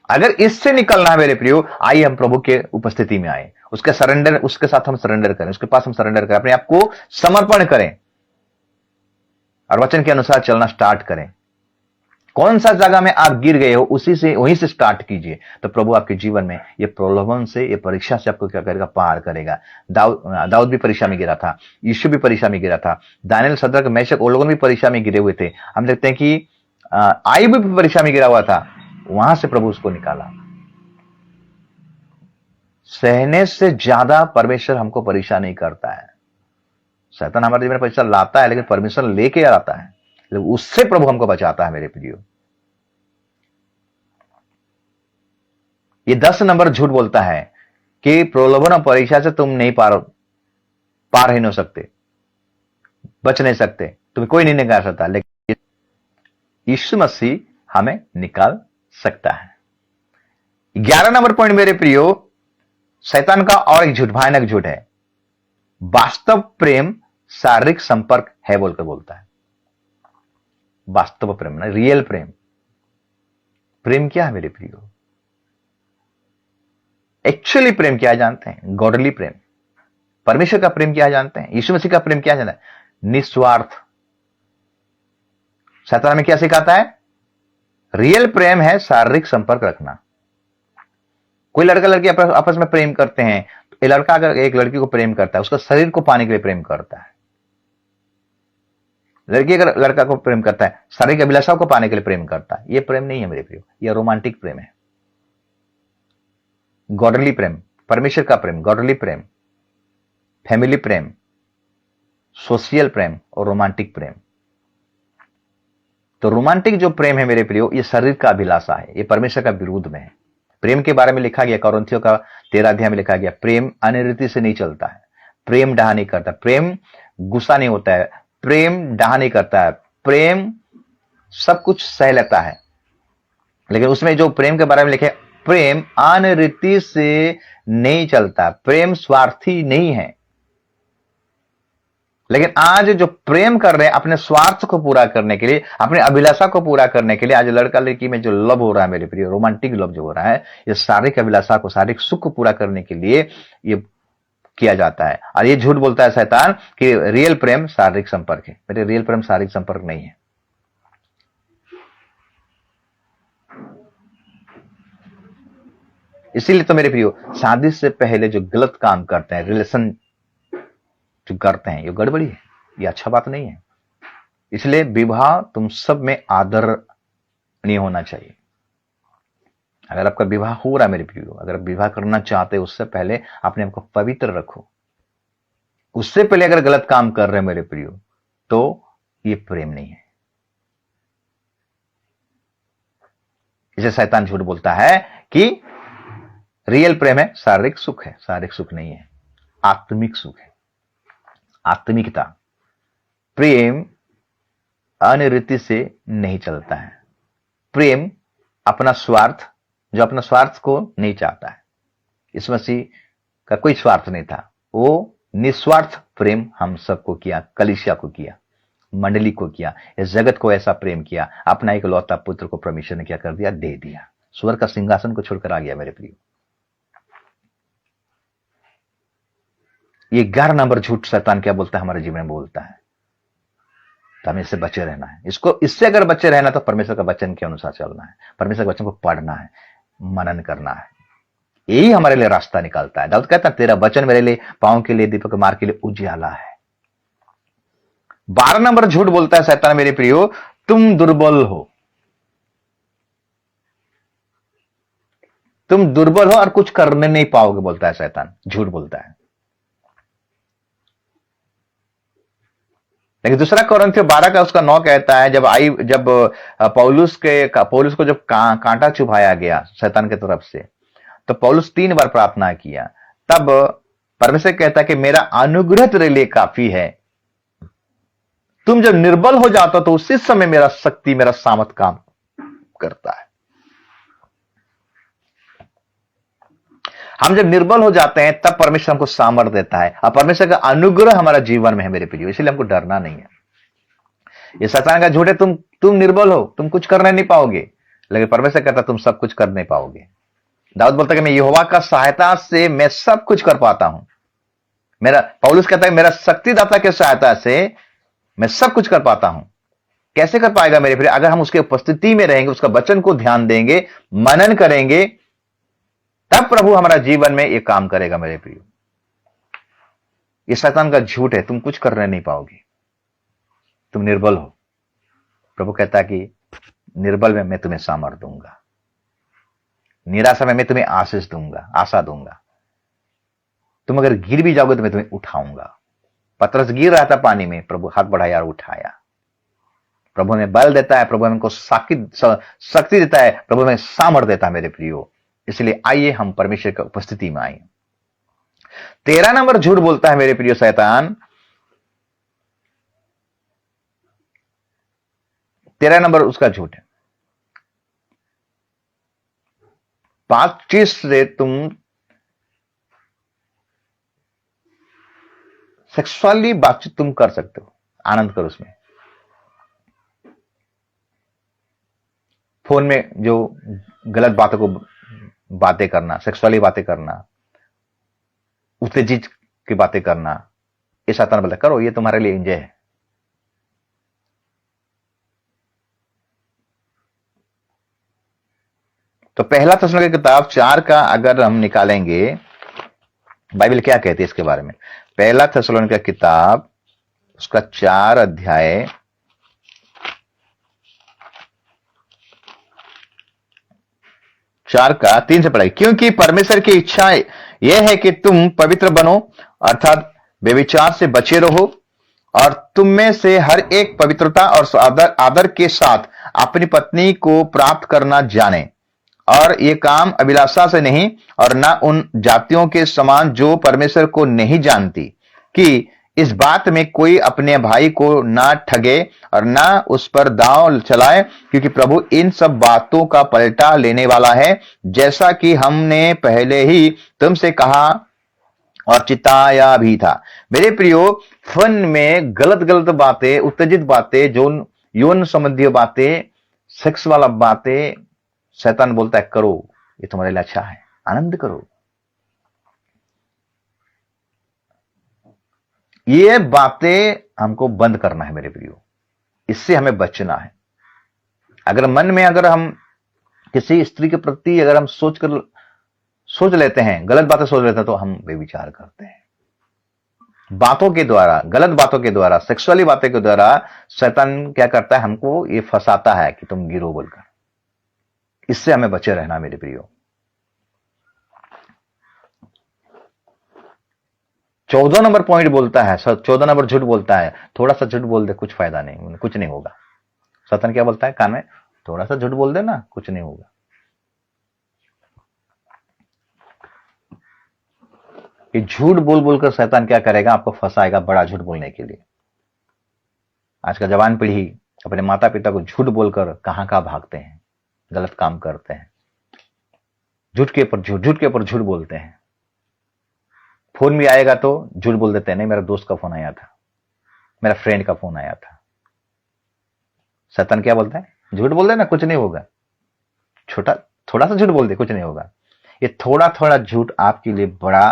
अगर इससे निकलना है मेरे प्रियो, आइए हम प्रभु के उपस्थिति में आए, उसके साथ हम सरेंडर करें, उसके पास हम सरेंडर करें, अपने आप को समर्पण करें और वचन के अनुसार चलना स्टार्ट करें। कौन सा जगह में आप गिर गए हो, वहीं से स्टार्ट कीजिए, तो प्रभु आपके जीवन में ये प्रलोभन से, ये परीक्षा से आपको क्या करेगा? पार करेगा। दाऊद भी परीक्षा में गिरा था, यीशु भी परीक्षा में गिरा था, दानियल, सद्रक, मेशक, वो लोग भी परीक्षा में गिरे हुए थे। हम देखते हैं कि आयुब भी परीक्षा में गिरा हुआ था, वहां से प्रभु उसको निकाला। सहने से ज्यादा परमेश्वर हमको परीक्षा नहीं करता है। शैतान हमारे जीवन में परीक्षा लाता है, लेकिन परमेश्वर लेके आता है, उससे प्रभु हमको बचाता है मेरे प्रियो। ये 10 नंबर झूठ बोलता है कि प्रलोभन और परीक्षा से तुम नहीं पार ही नहीं हो सकते, बच नहीं सकते, तुम्हें कोई नहीं निकाल सकता, लेकिन यीशु मसीह हमें निकाल सकता है। 11 नंबर पॉइंट मेरे प्रियो, शैतान का और एक झूठ, भयानक झूठ है, वास्तव प्रेम शारीरिक संपर्क है बोलकर बोलता है। वास्तव प्रेम ना, रियल प्रेम। प्रेम क्या है मेरे प्रियो? एक्चुअली प्रेम क्या है जानते हैं? गॉडली प्रेम। परमेश्वर का प्रेम क्या है जानते हैं? यीशु मसीह का प्रेम क्या है? निस्वार्थ। शैतान में क्या सिखाता है? रियल प्रेम है शारीरिक संपर्क रखना। कोई लड़का लड़की आपस में प्रेम करते हैं, तो लड़का अगर एक लड़की को प्रेम करता है, उसका शरीर को पाने के लिए प्रेम करता है। लड़की अगर लड़का को प्रेम करता है, शारीरिक अभिलाषाओं को पाने के लिए प्रेम करता है। यह प्रेम नहीं है मेरे प्रियो, यह रोमांटिक प्रेम है। गॉडली प्रेम, परमेश्वर का प्रेम, गॉडली प्रेम, फैमिली प्रेम, सोशल प्रेम और रोमांटिक प्रेम। तो रोमांटिक जो प्रेम है मेरे प्रियो, ये शरीर का अभिलाषा है, ये परमेश्वर का विरोध में है। प्रेम के बारे में लिखा गया, कोरिन्थियों का 13 अध्याय में लिखा गया, प्रेम अनिर्वृत्ति से नहीं चलता है, प्रेम डाह नहीं करता, प्रेम गुस्सा नहीं होता है, प्रेम डाह नहीं करता है, प्रेम सब कुछ सह लेता है। लेकिन उसमें जो प्रेम के बारे में लिखे, प्रेम अनिर्वृत्ति से नहीं चलता, प्रेम स्वार्थी नहीं है। लेकिन आज जो प्रेम कर रहे हैं अपने स्वार्थ को पूरा करने के लिए, अपने अभिलाषा को पूरा करने के लिए, आज लड़का लड़की में जो लव हो रहा है मेरे प्रिय, रोमांटिक लव जो हो रहा है, ये शारीरिक अभिलाषा को, शारीरिक सुख को पूरा करने के लिए ये किया जाता है। और ये झूठ बोलता है शैतान कि रियल प्रेम शारीरिक संपर्क है। मेरे रियल प्रेम शारीरिक संपर्क नहीं है। इसीलिए तो मेरे प्रियो, शादी से पहले जो गलत काम करते हैं, रिलेशन जो करते हैं, ये गड़बड़ी है, ये अच्छा बात नहीं है। इसलिए विवाह तुम सब में आदरणीय होना चाहिए। अगर आपका विवाह हो रहा है मेरे प्रियो, अगर आप विवाह करना चाहते हो, उससे पहले अपने आप को पवित्र रखो। उससे पहले अगर गलत काम कर रहे हैं मेरे प्रियो, तो ये प्रेम नहीं है। इसे शैतान झूठ बोलता है कि रियल प्रेम है शारीरिक सुख है। शारीरिक सुख नहीं है, आत्मिक सुख है, आत्मिकता। प्रेम अनिर्वृत्ति से नहीं चलता है। प्रेम अपना स्वार्थ, जो अपना स्वार्थ को नहीं चाहता है। इस मसीह का कोई स्वार्थ नहीं था, वो निस्वार्थ प्रेम हम सबको किया, कलीसिया को किया, मंडली को किया, इस जगत को ऐसा प्रेम किया, अपना एक लौता पुत्र को परमेश्वर ने क्या कर दिया, दे दिया। स्वर्ग का सिंहासन को छोड़कर आ गया मेरे प्रियो। ये 11 नंबर झूठ शैतान क्या बोलता है, हमारे जीवन में बोलता है, तो हमें इससे बचे रहना है। इससे अगर बचे रहना तो परमेश्वर का वचन के अनुसार चलना है, परमेश्वर के वचन को पढ़ना है, मनन करना है, यही हमारे लिए रास्ता निकालता है। दाऊद कहता है तेरा वचन मेरे लिए पांव के लिए, दीपक मार्ग के लिए उजियाला है। 12 नंबर झूठ बोलता है शैतान मेरे प्रियो, तुम दुर्बल हो, तुम दुर्बल हो और कुछ करने नहीं पाओगे, बोलता है शैतान, झूठ बोलता है। लेकिन दूसरा कोरिन्थियों 12 का उसका 9 कहता है, जब पौलुस को जब कांटा चुभाया गया शैतान की तरफ से, तो पौलुस 3 बार प्रार्थना किया, तब परमेश्वर कहता है कि मेरा अनुग्रह तेरे लिए काफी है, तुम जब निर्बल हो जाते हो तो उसी समय मेरा शक्ति, मेरा सामर्थ काम करता है। हम जब निर्बल हो जाते हैं तब परमेश्वर हमको सामर्थ देता है, और परमेश्वर का अनुग्रह हमारा जीवन में है मेरे प्रियो, इसलिए हमको डरना नहीं है। ये शैतान का झूठ है, तुम निर्बल हो, तुम कुछ करने नहीं पाओगे, लेकिन परमेश्वर कहता तुम सब कुछ कर नहीं पाओगे। दाऊद बोलता है कि मैं यहोवा का सहायता से मैं सब कुछ कर पाता हूं। पौलुस कहता है मेरा शक्तिदाता के सहायता से मैं सब कुछ कर पाता हूं। कैसे कर पाएगा मेरे प्रिय? अगर हम उसके उपस्थिति में रहेंगे, उसका वचन को ध्यान देंगे, मनन करेंगे, तब प्रभु हमारा जीवन में ये काम करेगा मेरे प्रियो। ये शैतान का झूठ है, तुम कुछ करने नहीं पाओगे, तुम निर्बल हो। प्रभु कहता है कि निर्बल में मैं तुम्हें सामर्थ दूंगा, निराशा में मैं तुम्हें आशीष दूंगा, आशा दूंगा। तुम अगर गिर भी जाओगे तो मैं तुम्हें उठाऊंगा। पतरस गिर रहा था पानी में, प्रभु हाथ बढ़ाया और उठाया। प्रभु हमें बल देता है, प्रभु हमको शक्ति देता है, प्रभु हमें सामर्थ देता है मेरे प्रियो। इसलिए आइए हम परमेश्वर की उपस्थिति में आइए। 13 नंबर झूठ बोलता है मेरे प्रियो शैतान। 13 नंबर उसका झूठ है, 5 चीज से तुम सेक्सुअली बातचीत तुम कर सकते हो, आनंद करो उसमें। फोन में जो गलत बातों को बातें करना, सेक्सुअली बातें करना, उत्तेजित की बातें करना, ये शैतान बोलता करो, ये तुम्हारे लिए एंजॉय है। तो पहला थिस्सलुनीके की किताब 4 का अगर हम निकालेंगे, बाइबल क्या कहती है इसके बारे में। पहला थिस्सलुनीके की किताब उसका 4 अध्याय 4 का 3 से पढ़ाई। क्योंकि परमेश्वर की इच्छा यह है कि तुम पवित्र बनो, अर्थात व्यभिचार से बचे रहो, और तुम में से हर एक पवित्रता और आदर के साथ अपनी पत्नी को प्राप्त करना जाने, और ये काम अभिलाषा से नहीं, और ना उन जातियों के समान जो परमेश्वर को नहीं जानती, कि इस बात में कोई अपने भाई को ना ठगे और ना उस पर दांव चलाए, क्योंकि प्रभु इन सब बातों का पलटा लेने वाला है, जैसा कि हमने पहले ही तुमसे कहा और चिताया भी था। मेरे प्रियो, फन में गलत गलत बातें, उत्तेजित बातें, जो यौन संबंधी बातें, सेक्स वाला बातें, शैतान बोलता है करो, ये तुम्हारे लिए अच्छा है, आनंद करो। ये बातें हमको बंद करना है मेरे प्रियो, इससे हमें बचना है। अगर मन में अगर हम किसी स्त्री के प्रति अगर हम सोच लेते हैं, गलत बातें सोच लेते हैं, तो हम बेविचार करते हैं। बातों के द्वारा, गलत बातों के द्वारा, सेक्सुअली बातें के द्वारा शैतान क्या करता है, हमको ये फंसाता है कि तुम गिरो बोलकर। इससे हमें बचे रहना मेरे प्रियो। 14 नंबर पॉइंट बोलता है, 14 नंबर झूठ बोलता है, थोड़ा सा झूठ बोल दे, कुछ फायदा नहीं, कुछ नहीं होगा। शैतान क्या बोलता है कान में, थोड़ा सा झूठ बोल दे ना, कुछ नहीं होगा। ये झूठ बोल बोलकर शैतान क्या करेगा, आपको फंसाएगा बड़ा झूठ बोलने के लिए। आज का जवान पीढ़ी अपने माता पिता को झूठ बोलकर कहां भागते हैं, गलत काम करते हैं, झूठ के ऊपर झूठ बोलते हैं, फोन भी आएगा तो झूठ बोल देते हैं, नहीं मेरा दोस्त का फोन आया था, मेरा फ्रेंड का फोन आया था। शैतान क्या बोलता है? झूठ बोल देना, कुछ नहीं होगा। छोटा थोड़ा सा झूठ बोल दे, कुछ नहीं होगा। ये थोड़ा थोड़ा झूठ आपके लिए बड़ा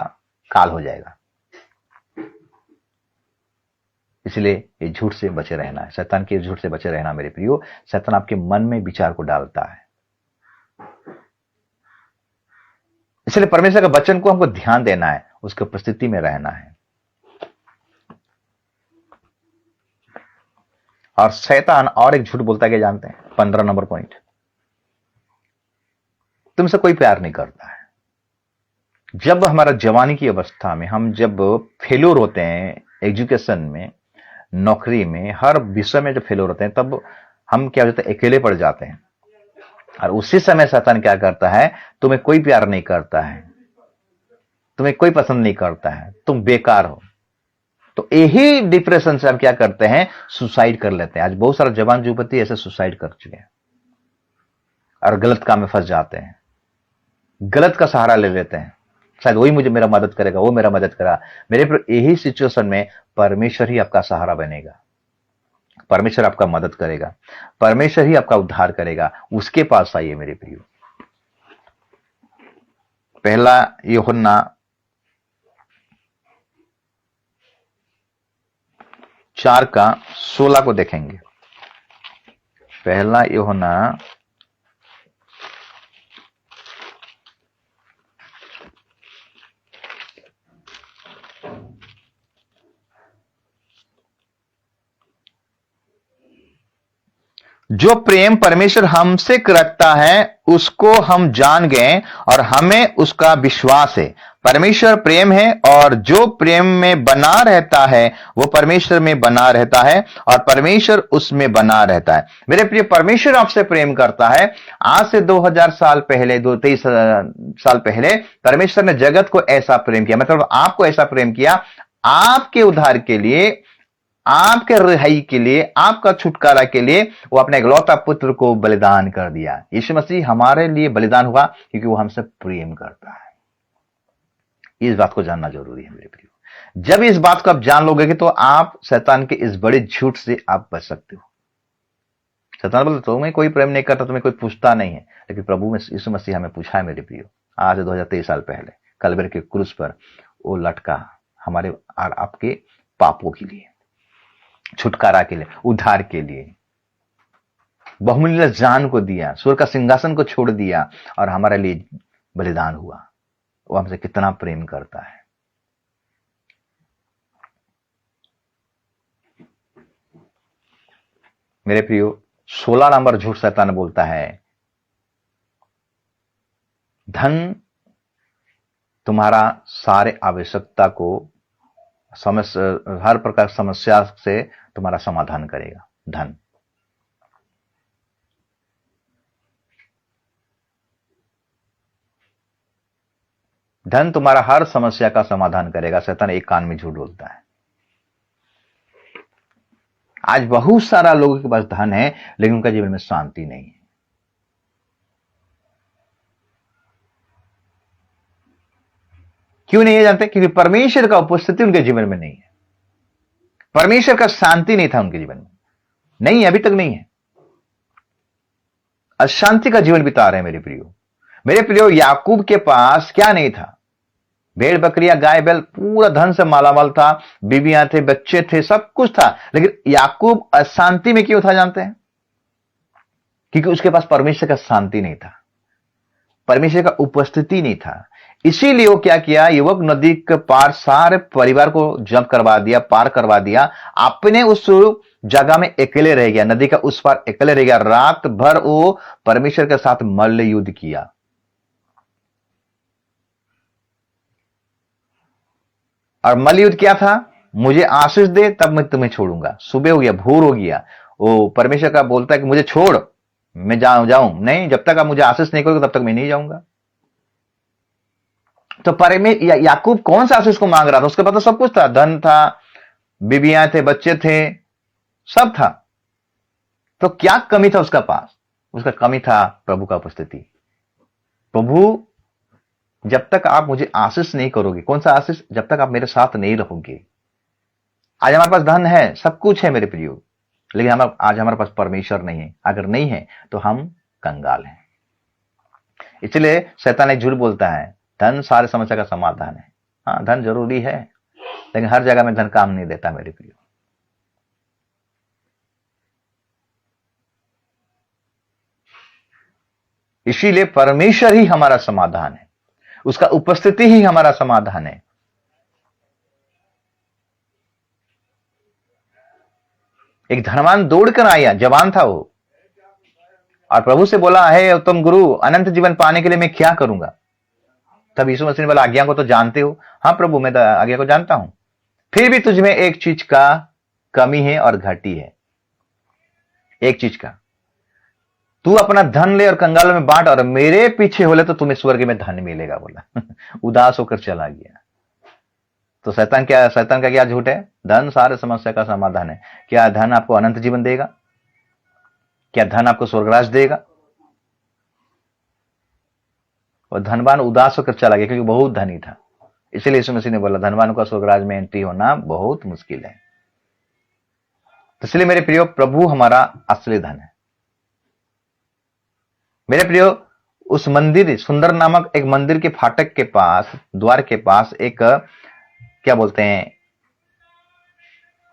काल हो जाएगा। इसलिए ये झूठ से बचे रहना है, शैतान के झूठ से बचे रहना मेरे प्रियो। शैतान आपके मन में विचार को डालता है, इसलिए परमेश्वर के वचन को हमको ध्यान देना है, उसकी उपस्थिति में रहना है। और शैतान और एक झूठ बोलता है, क्या जानते हैं? 15 नंबर पॉइंट, तुमसे कोई प्यार नहीं करता है। जब हमारा जवानी की अवस्था में हम जब फेल्योर होते हैं, एजुकेशन में, नौकरी में, हर विषय में जब फेल्योर होते हैं, तब हम क्या हो जाते हैं? अकेले पड़ जाते हैं। और उसी समय शैतान क्या करता है? तुम्हें कोई प्यार नहीं करता है, तुम्हें कोई पसंद नहीं करता है, तुम बेकार हो। तो यही डिप्रेशन से हम क्या करते हैं? सुसाइड कर लेते हैं। आज बहुत सारा जवान युवती ऐसे सुसाइड कर चुके हैं और गलत काम में फंस जाते हैं, गलत का सहारा ले लेते हैं, शायद वही मुझे मेरा मदद करेगा, वो मेरा मदद करा। मेरे पर यही सिचुएशन में परमेश्वर ही आपका सहारा बनेगा, परमेश्वर आपका मदद करेगा, परमेश्वर ही आपका उद्धार करेगा। उसके पास आइए मेरे प्रियो। पहला यूहन्ना 4:16 को देखेंगे। पहला यूहन्ना 'जो प्रेम परमेश्वर हमसे रखता है उसको हम जान गए और हमें उसका विश्वास है। परमेश्वर प्रेम है और जो प्रेम में बना रहता है वो परमेश्वर में बना रहता है और परमेश्वर उसमें बना रहता है। मेरे प्रिय, परमेश्वर आपसे प्रेम करता है। आज से 2000 साल पहले, 23 साल पहले परमेश्वर ने जगत को ऐसा प्रेम किया, मतलब आपको ऐसा प्रेम किया, आपके उद्धार के लिए, आपके रिहाई के लिए, आपका छुटकारा के लिए वो अपने इकलौता पुत्र को बलिदान कर दिया। यीशु मसीह हमारे लिए बलिदान हुआ क्योंकि वो हमसे प्रेम करता है। इस बात को जानना जरूरी है मेरे प्रियो। जब इस बात को आप जान लोगे तो आप शैतान के इस बड़े झूठ से आप बच सकते हो। शैतान बोलते तुम्हें कोई प्रेम नहीं करता, तुम्हें कोई पूछता नहीं है, लेकिन प्रभु में यीशु मसीह हमें पूछा है मेरे प्रियो। आज 2023 साल पहले कलवरी के क्रूस पर वो लटका हमारे और आपके पापों के लिए, छुटकारा के लिए, उद्धार के लिए, बहुमूल्य जान को दिया, स्वर्ग का सिंहासन को छोड़ दिया और हमारे लिए बलिदान हुआ। वो हमसे कितना प्रेम करता है। मेरे प्रियो, 16 नंबर झूठ शैतान बोलता है, धन तुम्हारा सारे आवश्यकता को, समस्या, हर प्रकार समस्या से तुम्हारा समाधान करेगा। धन, धन तुम्हारा हर समस्या का समाधान करेगा। शैतान एक कान में झूठ बोलता है। आज बहुत सारा लोगों के पास धन है लेकिन उनका जीवन में शांति नहीं है। क्यों नहीं है जानते? क्योंकि परमेश्वर का उपस्थिति उनके जीवन में नहीं है। परमेश्वर का शांति नहीं था उनके जीवन में, नहीं है, अभी तक नहीं है। अशांति का जीवन बिता रहे हैं मेरे प्रियो। मेरे प्रियो, याकूब के पास क्या नहीं था? भेड़ बकरियां, गाय बैल, पूरा धन से मालामाल था, बीबियां थे, बच्चे थे, सब कुछ था। लेकिन याकूब अशांति में क्यों था जानते हैं? क्योंकि उसके पास परमेश्वर का शांति नहीं था, परमेश्वर का उपस्थिति नहीं था। इसीलिए वो क्या किया? युवक नदी के पार सारे परिवार को जंप करवा दिया, पार करवा दिया, अपने उस जगह में अकेले रह गया, नदी का उस पार अकेले रह गया। रात भर वो परमेश्वर के साथ मल्ल युद्ध किया। और मल्ल युद्ध क्या था? मुझे आशीष दे तब मैं तुम्हें छोड़ूंगा। सुबह हो गया, भोर हो गया, वो परमेश्वर का बोलता है कि मुझे छोड़, मैं जाऊं नहीं, जब तक आप मुझे आशीष नहीं करोगे तब तक मैं नहीं जाऊंगा। तो याकूब कौन सा आशीष को मांग रहा था? उसके पास तो सब कुछ था, धन था, बीबियां थे, बच्चे थे, सब था। तो क्या कमी था उसका पास? उसका कमी था प्रभु का उपस्थिति। प्रभु जब तक आप मुझे आशीष नहीं करोगे। कौन सा आशीष? जब तक आप मेरे साथ नहीं रहोगे। आज हमारे पास धन है, सब कुछ है मेरे प्रियो, लेकिन आज हमारे पास परमेश्वर नहीं है। अगर नहीं है तो हम कंगाल हैं। इसलिए शैतान एक झूठ बोलता है, धन सारे समस्या का समाधान है। हाँ, धन जरूरी है, लेकिन हर जगह में धन काम नहीं देता मेरे प्रियो। इसीलिए परमेश्वर ही हमारा समाधान है, उसका उपस्थिति ही हमारा समाधान है। एक धनवान दौड़कर आया, जवान था वो, और प्रभु से बोला, है उत्तम गुरु, अनंत जीवन पाने के लिए मैं क्या करूंगा? तब यीशु मसीह ने बोला, आज्ञा को तो जानते हो? हाँ प्रभु, मैं आज्ञा को जानता हूं। फिर भी तुझमें एक चीज का कमी है और घटी है। एक चीज का, तू अपना धन ले और कंगालों में बांट, और मेरे पीछे हो ले तो तुम्हें स्वर्ग में धन मिलेगा, बोला। उदास होकर चला गया। तो शैतान का क्या झूठ है? धन सारे समस्या का समाधान है। क्या धन आपको अनंत जीवन देगा? क्या धन आपको स्वर्गराज देगा? और धनवान उदास होकर चला गया, क्योंकि बहुत धनी था। इसलिए यीशु मसीह ने बोला, धनवान का स्वर्गराज में एंट्री होना बहुत मुश्किल है। तो इसलिए मेरे प्रियो, प्रभु हमारा असली धन है। मेरे प्रियो, उस मंदिर, सुंदर नामक एक मंदिर के फाटक के पास, द्वार के पास एक, क्या बोलते हैं,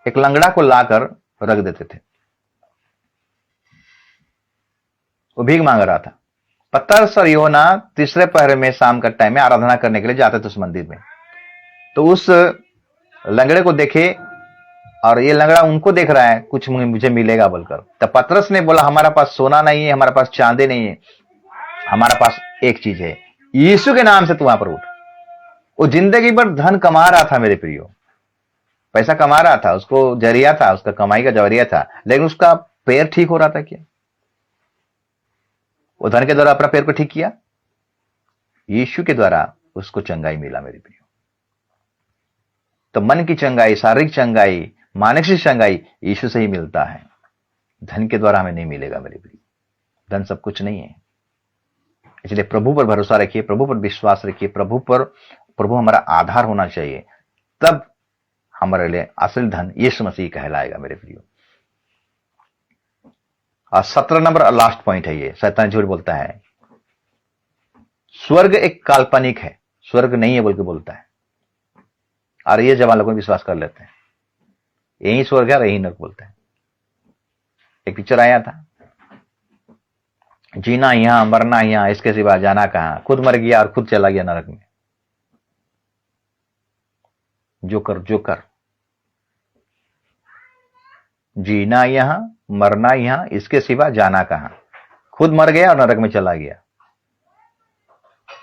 एक लंगड़ा को लाकर रख देते थे। वो भीख मांग रहा था। पतरस और यूहन्ना तीसरे पहर में, शाम का टाइम में आराधना करने के लिए जाते थे उस मंदिर में। तो उस लंगड़े को देखे, और ये लंगड़ा उनको देख रहा है, कुछ मुझे मिलेगा बोलकर। तब पतरस ने बोला, हमारा पास सोना नहीं है, हमारा पास चांदी नहीं है, हमारा पास एक चीज है, यीशु के नाम से तू वहां पर उठ। वो जिंदगी भर धन कमा रहा था मेरे प्रियो, पैसा कमा रहा था, उसको जरिया था, उसका कमाई का जरिया था, लेकिन उसका पैर ठीक हो रहा था क्या? वो धन के द्वारा अपना पैर को ठीक किया? यीशु के द्वारा उसको चंगाई मिला मेरे प्रियो। तो मन की चंगाई, शारीरिक चंगाई, मानसिक चंगाई यीशु से ही मिलता है, धन के द्वारा हमें नहीं मिलेगा मेरे प्रियो। धन सब कुछ नहीं है। इसलिए प्रभु पर भरोसा रखिए, प्रभु पर विश्वास रखिए, प्रभु हमारा आधार होना चाहिए, तब हमारे लिए असली धन यीशु मसीह कहलाएगा मेरे प्रियो। और 17 नंबर लास्ट पॉइंट है ये, शैतान झूठ बोलता है, स्वर्ग एक काल्पनिक है, स्वर्ग नहीं है बोल के बोलता है। और ये जवान लोगों विश्वास कर लेते हैं, यही स्वर्ग है और यही नरक बोलते हैं। एक पिक्चर आया था, जीना यहां, मरना यहां, इसके सिवा जाना कहां। खुद मर गया और खुद चला गया नरक में। जोकर जीना यहां, मरना यहां, इसके सिवा जाना कहां। खुद मर गया और नरक में चला गया।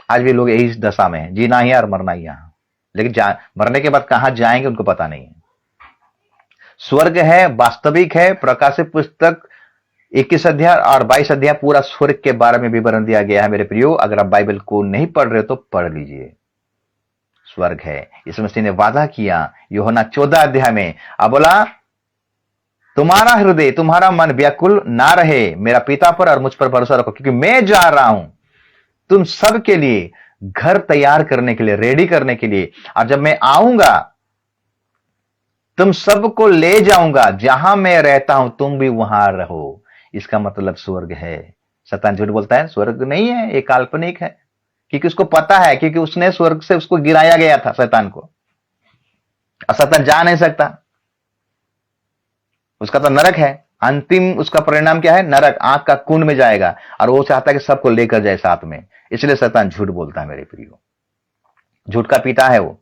आज भी लोग यही दशा में है, जीना यहां और मरना यहां, लेकिन मरने के बाद कहां जाएंगे उनको पता नहीं है। स्वर्ग है, वास्तविक है। प्रकाशित पुस्तक 21 अध्याय और 22 अध्याय पूरा स्वर्ग के बारे में विवरण दिया गया है मेरे प्रियो। अगर आप बाइबल को नहीं पढ़ रहे हो तो पढ़ लीजिए। स्वर्ग है, यीशु मसीह ने वादा किया यूहन्ना 14 अध्याय में। अब बोला, तुम्हारा हृदय, तुम्हारा मन व्याकुल ना रहे, मेरा पिता पर और मुझ पर भरोसा रखो, क्योंकि मैं जा रहा हूं तुम सब के लिए घर तैयार करने के लिए, रेडी करने के लिए। और जब मैं आऊंगा तुम सबको ले जाऊंगा, जहां मैं रहता हूं तुम भी वहां रहो। इसका मतलब स्वर्ग है। शैतान झूठ बोलता है, स्वर्ग नहीं है, एक काल्पनिक है, क्योंकि उसको पता है, क्योंकि उसने स्वर्ग से उसको गिराया गया था शैतान को, और शैतान जा नहीं सकता। उसका तो नरक है, अंतिम उसका परिणाम क्या है? नरक, आंख का कुंड में जाएगा, और वो चाहता है कि सबको लेकर जाए साथ में। इसलिए शैतान झूठ बोलता है मेरे प्रियो, झूठ का पिता है वो।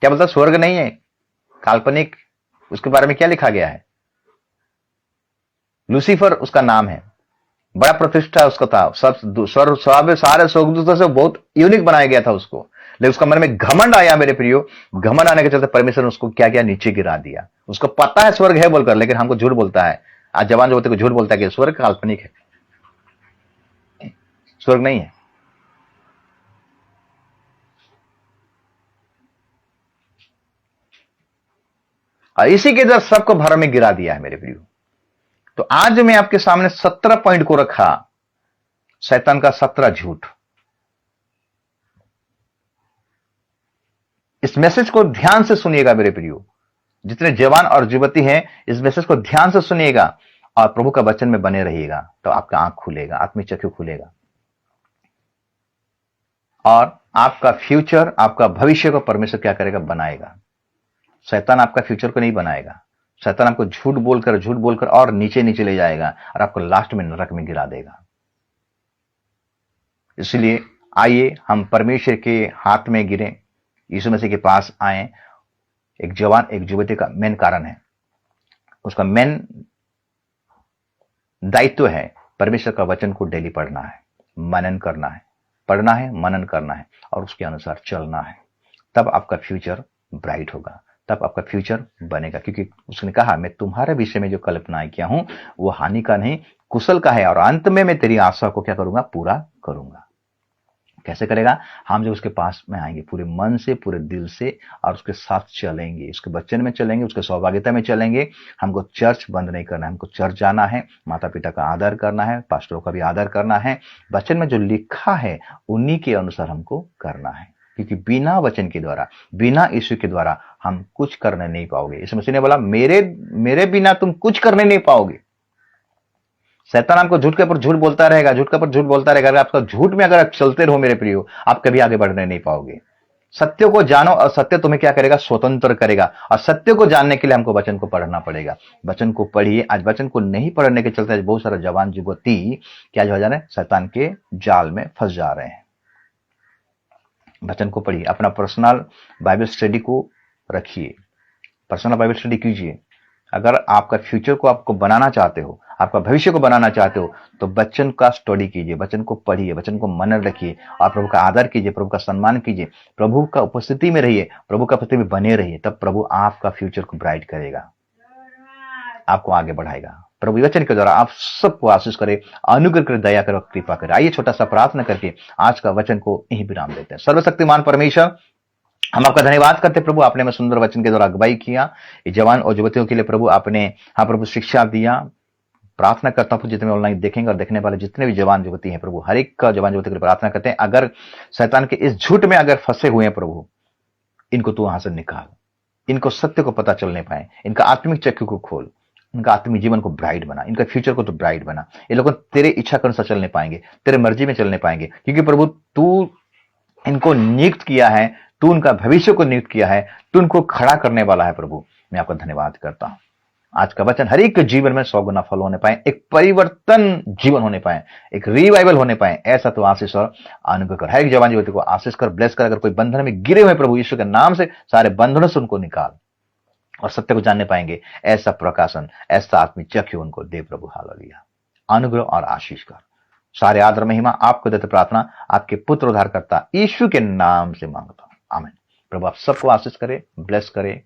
क्या बोलता? स्वर्ग नहीं है, काल्पनिक। उसके बारे में क्या लिखा गया है? लूसीफर उसका नाम है, बड़ा प्रतिष्ठा उसका था, सारे स्वर्गदूतों से बहुत यूनिक बनाया गया था उसको, लेकिन उसका मन में घमंड आया मेरे प्रियो। घमंड आने के चलते परमेश्वर ने उसको क्या किया? नीचे गिरा दिया। उसको पता है स्वर्ग है बोलकर, लेकिन हमको झूठ बोलता है। आज जवान जो होते हैं झूठ बोलता है कि स्वर्ग काल्पनिक है, स्वर्ग नहीं है। और इसी के अंदर सबको भर में गिरा दिया है मेरे प्रियो। तो आज मैं आपके सामने 17 पॉइंट को रखा, शैतान का 17 झूठ। इस मैसेज को ध्यान से सुनिएगा मेरे प्रियो, जितने जवान और युवती हैं इस मैसेज को ध्यान से सुनिएगा और प्रभु का वचन में बने रहिएगा, तो आपका आंख खुलेगा, आत्मिक चक्षु खुलेगा और आपका फ्यूचर, आपका भविष्य को परमेश्वर क्या करेगा, बनाएगा। शैतान आपका फ्यूचर को नहीं बनाएगा। शैतान आपको झूठ बोलकर और नीचे नीचे ले जाएगा और आपको लास्ट में नरक में गिरा देगा। इसलिए आइए हम परमेश्वर के हाथ में गिरें, यीशु मसीह के पास आए। एक जवान एक युवती का मेन कारण है, उसका मेन दायित्व है परमेश्वर का वचन को डेली पढ़ना है, मनन करना है, पढ़ना है, मनन करना है और उसके अनुसार चलना है। तब आपका फ्यूचर ब्राइट होगा, तब आपका फ्यूचर बनेगा, क्योंकि उसने कहा मैं तुम्हारे विषय में जो कल्पनाएं किया हूं वो हानि का नहीं कुशल का है और अंत में मैं तेरी आशा को क्या करूंगा, पूरा करूंगा। कैसे करेगा? हम जब उसके पास में आएंगे पूरे मन से, पूरे दिल से और उसके साथ चलेंगे, उसके वचन में चलेंगे, उसके सहभागिता में चलेंगे। हमको चर्च बंद नहीं करना है, हमको चर्च जाना है, माता पिता का आदर करना है, पास्टरों का भी आदर करना है। वचन में जो लिखा है उन्हीं के अनुसार हमको करना है, क्योंकि बिना वचन के द्वारा, बिना यीशु के द्वारा हम कुछ करने नहीं पाओगे। यीशु मसीह ने बोला मेरे बिना तुम कुछ करने नहीं पाओगे। शैतान आपको झूठ के ऊपर झूठ बोलता रहेगा, झूठ के ऊपर झूठ बोलता रहेगा। अगर आपका झूठ में अगर आप चलते रहो मेरे प्रियो, आप कभी आगे बढ़ने नहीं पाओगे। सत्य को जानो और सत्य तुम्हें क्या करेगा, स्वतंत्र करेगा। और सत्य को जानने के लिए हमको वचन को पढ़ना पड़ेगा। वचन को पढ़िए। आज वचन को नहीं पढ़ने के चलते बहुत सारा जवान युवती क्या हो जा रहे हैं, शैतान के जाल में फंस जा रहे हैं। वचन को पढ़िए, अपना पर्सनल बाइबल स्टडी को रखिए, पर्सनल बाइबल स्टडी कीजिए। अगर आपका फ्यूचर को आपको बनाना चाहते हो, आपका भविष्य को बनाना चाहते हो, तो वचन का स्टडी कीजिए, वचन को पढ़िए, वचन को मनन रखिए और प्रभु का आदर कीजिए, प्रभु का सम्मान कीजिए, प्रभु का उपस्थिति में रहिए, प्रभु का उपस्थिति में बने रहिए। तब प्रभु आपका फ्यूचर को ब्राइट करेगा, आपको आगे बढ़ाएगा। प्रभु वचन के द्वारा आप सबको आशीष करे, अनुग्रह करे, दया करे, कृपा करे। आइए छोटा सा प्रार्थना करके आज का वचन को यही विराम देते हैं। सर्वशक्तिमान परमेश्वर, हम आपका धन्यवाद करते प्रभु, आपने में सुंदर वचन के द्वारा अगुवाई किया। ये जवान और युवतियों के लिए प्रभु आपने, हाँ प्रभु, शिक्षा दिया। प्रार्थना करता हूँ जितने ऑनलाइन देखेंगे और देखने वाले जितने भी जवान युवती हैं प्रभु, हर एक का जवान युवती के लिए प्रार्थना करते हैं। अगर शैतान के इस झूठ में अगर फंसे हुए हैं प्रभु, इनको तू वहां से निकाल, इनको सत्य को पता चलने पाए, इनका आत्मिक चक्षु को खोल, इनका आत्मिक जीवन को ब्राइट बना, इनका फ्यूचर को तो ब्राइट बना। ये लोग तेरे इच्छा के अनुसार चलने पाएंगे, तेरे मर्जी में चलने पाएंगे, क्योंकि प्रभु तू इनको नियुक्त किया है, तू उनका भविष्य को नियुक्त किया है, तू उनको खड़ा करने वाला है। प्रभु मैं आपका धन्यवाद करता हूं। आज का वचन हर एक के जीवन में 100 गुना फल होने पाए, एक परिवर्तन जीवन होने पाए, एक रिवाइवल होने पाए, ऐसा तो आशीष और अनुग्रह कर। हर एक जवान युवती को आशीष कर, ब्लेस कर। अगर कोई बंधन में गिरे हुए प्रभु यीशु के नाम से सारे बंधनों से उनको निकाल और सत्य को जानने पाएंगे, ऐसा प्रकाशन, ऐसा आत्मिक चक्षु उनको दे प्रभु। हालेलुया। अनुग्रह और आशीष कर। सारे आदर महिमा आपको देते प्रार्थना आपके पुत्र उद्धारकर्ता यीशु के नाम से मांगता हूं, आमीन। प्रभु आप सबको आशीष करे, ब्लेस करे,